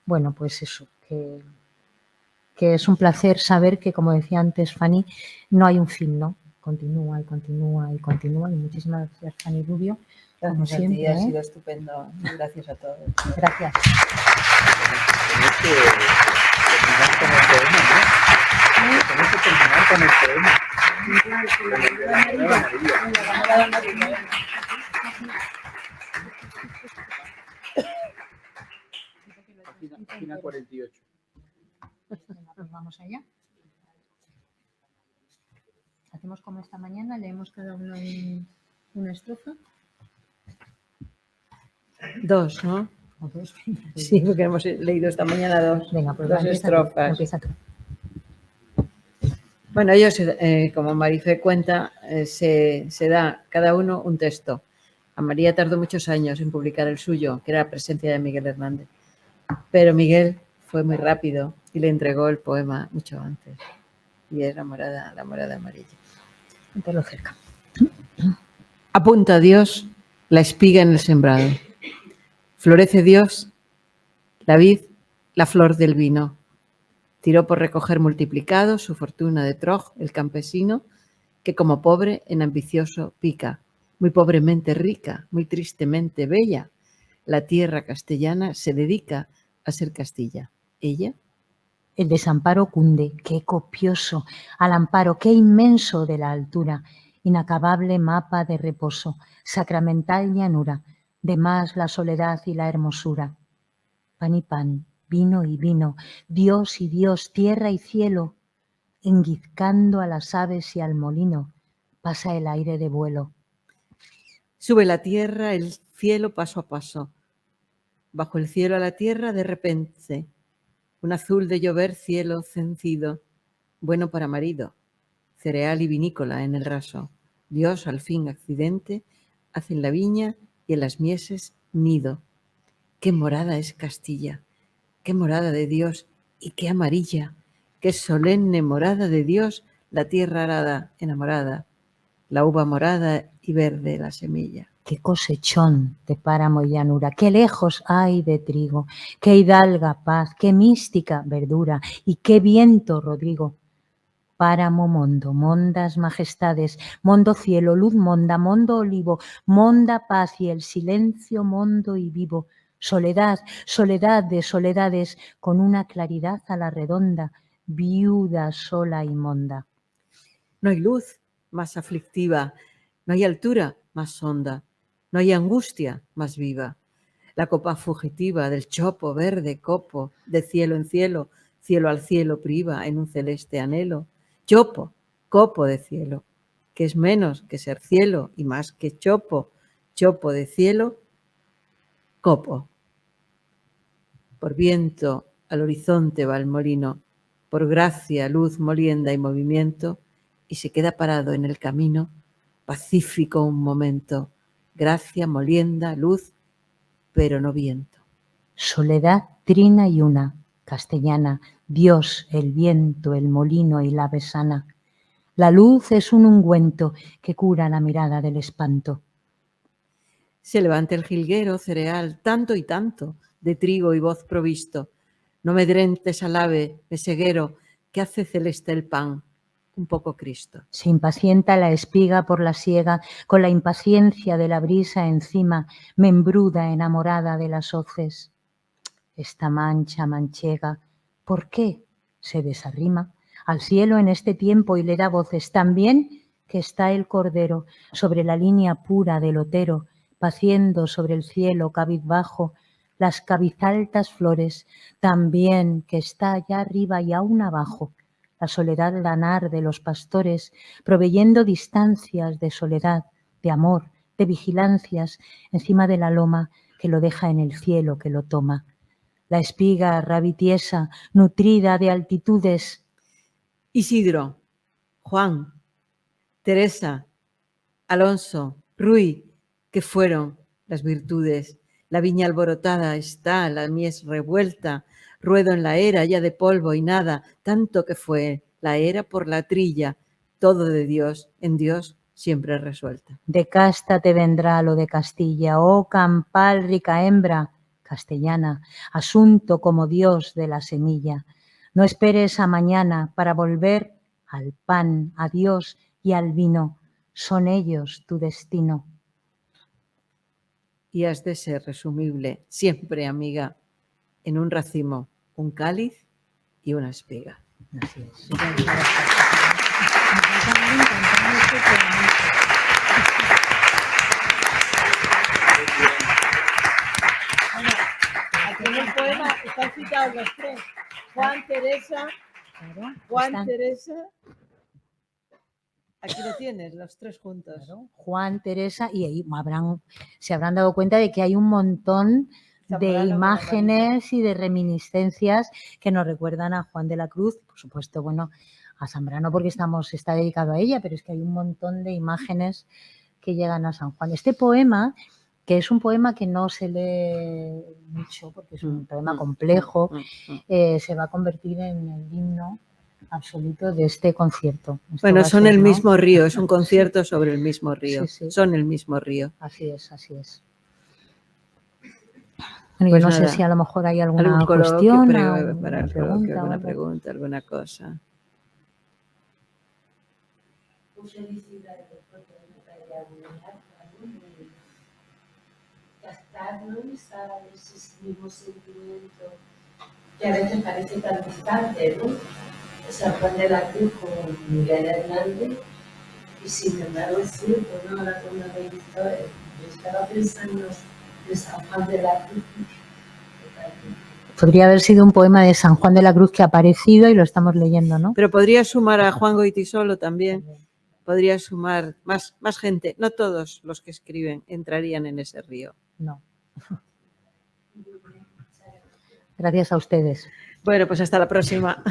Bueno, pues eso, que es un placer saber que, como decía antes Fanny, no hay un fin, ¿no? Continúa y continúa y continúa. Y muchísimas gracias, Fanny Rubio. Como Gracias siempre, a ti, ha sido estupendo. Gracias a todos. Gracias. Tenemos que terminar con el poema, ¿no? Tenemos que terminar con el poema. Página 48. Pues vamos allá. Hacemos como esta mañana, leemos cada uno una estrofa. Dos, ¿no? ¿O dos? Sí, porque hemos leído esta mañana dos. Venga, pues dos estrofas. Empieza tú. Bueno, ellos, como Marifé cuenta, se da cada uno un texto. A María tardó muchos años en publicar el suyo, que era la presencia de Miguel Hernández. Pero Miguel fue muy rápido y le entregó el poema mucho antes. Y es la morada amarilla. Ponlo cerca. Apunta a Dios la espiga en el sembrado. Florece Dios, la vid, la flor del vino. Tiró por recoger multiplicado su fortuna de Troj, el campesino, que como pobre en ambicioso pica, muy pobremente rica, muy tristemente bella. La tierra castellana se dedica a ser Castilla. Ella, el desamparo cunde, qué copioso, al amparo, qué inmenso de la altura, inacabable mapa de reposo, sacramental llanura, de más la soledad y la hermosura. Pan y pan, vino y vino, Dios y Dios, tierra y cielo, enguizcando a las aves y al molino, pasa el aire de vuelo. sube la tierra, el cielo paso a paso. Bajo el cielo a la tierra de repente, un azul de llover cielo cencido, bueno para marido, cereal y vinícola en el raso. Dios al fin accidente hace en la viña y en las mieses nido. Qué morada es Castilla, qué morada de Dios y qué amarilla, qué solemne morada de Dios, la tierra arada, enamorada, la uva morada y verde la semilla. Qué cosechón de páramo y llanura, qué lejos hay de trigo, qué hidalga paz, qué mística verdura y qué viento, Rodrigo. Páramo mondo, mondas majestades, mondo cielo, luz monda, mondo olivo, monda paz y el silencio mondo y vivo. Soledad, soledad de soledades, con una claridad a la redonda, viuda sola y monda. No hay luz más aflictiva, no hay altura más honda, no hay angustia más viva. La copa fugitiva del chopo verde copo, de cielo en cielo, cielo al cielo priva en un celeste anhelo. Chopo, copo de cielo, que es menos que ser cielo y más que chopo, chopo de cielo, copo. Por viento al horizonte va el molino, por gracia, luz, molienda y movimiento, y se queda parado en el camino, pacífico un momento, gracia, molienda, luz, pero no viento. Soledad trina y una, castellana, Dios, el viento, el molino y la ave sana. La luz es un ungüento que cura la mirada del espanto. Se levanta el jilguero, cereal, tanto y tanto, de trigo y voz provisto. No medrentes al ave, meseguero, que hace celeste el pan, un poco Cristo. Se impacienta la espiga por la siega, con la impaciencia de la brisa encima, membruda, enamorada de las hoces. Esta mancha manchega, ¿por qué se desarrima al cielo en este tiempo y le da voces? También que está el cordero sobre la línea pura del otero, paciendo sobre el cielo cabizbajo las cabizaltas flores, también que está allá arriba y aún abajo, la soledad lanar de los pastores, proveyendo distancias de soledad, de amor, de vigilancias encima de la loma que lo deja en el cielo, que lo toma. La espiga rabitiesa, nutrida de altitudes. Isidro, Juan, Teresa, Alonso, Ruy, que fueron las virtudes. La viña alborotada está, la mies revuelta, ruedo en la era ya de polvo y nada, tanto que fue la era por la trilla, todo de Dios, en Dios siempre resuelta. De casta te vendrá lo de Castilla, oh campal rica hembra, castellana, asunto como Dios de la semilla. No esperes a mañana para volver al pan, a Dios y al vino. Son ellos tu destino. Y has de ser resumible, siempre, amiga, en un racimo, un cáliz y una espiga. Así es. Aquí en el poema están citados los tres. Juan, Teresa, Claro, Juan, están- Teresa. Aquí lo tienes, los tres juntos. Claro, Juan, Teresa, y ahí se habrán dado cuenta de que hay un montón de Zamorano con imágenes y de reminiscencias que nos recuerdan a Juan de la Cruz, por supuesto, bueno, a Zambrano porque está dedicado a ella, pero es que hay un montón de imágenes que llegan a San Juan. Este poema, que es un poema que no se lee mucho porque es un poema complejo, se va a convertir en el himno absoluto de este concierto. Esto Bueno, va a son ser, el ¿no? mismo río, es un concierto sobre el mismo río. Sí, sí. Son el mismo río. Así es, así es. Bueno, Pues yo no nada, sé si a lo mejor hay alguna algún coloquio, cuestión, para el coloquio, pregunta, alguna algo. pregunta, alguna cosa. Captarnos a ese mismo sentimiento que a veces parece tan distante, ¿no? San Juan de la Cruz con Miguel Hernández, y sin embargo es cierto, ¿no? Ahora cuando habéis visto, yo estaba pensando en San Juan de la Cruz. Podría haber sido un poema de San Juan de la Cruz que ha aparecido y lo estamos leyendo, ¿no? Pero podría sumar a Juan Goytisolo también. Podría sumar más gente. No todos los que escriben entrarían en ese río. No. Gracias a ustedes. Bueno, pues hasta la próxima.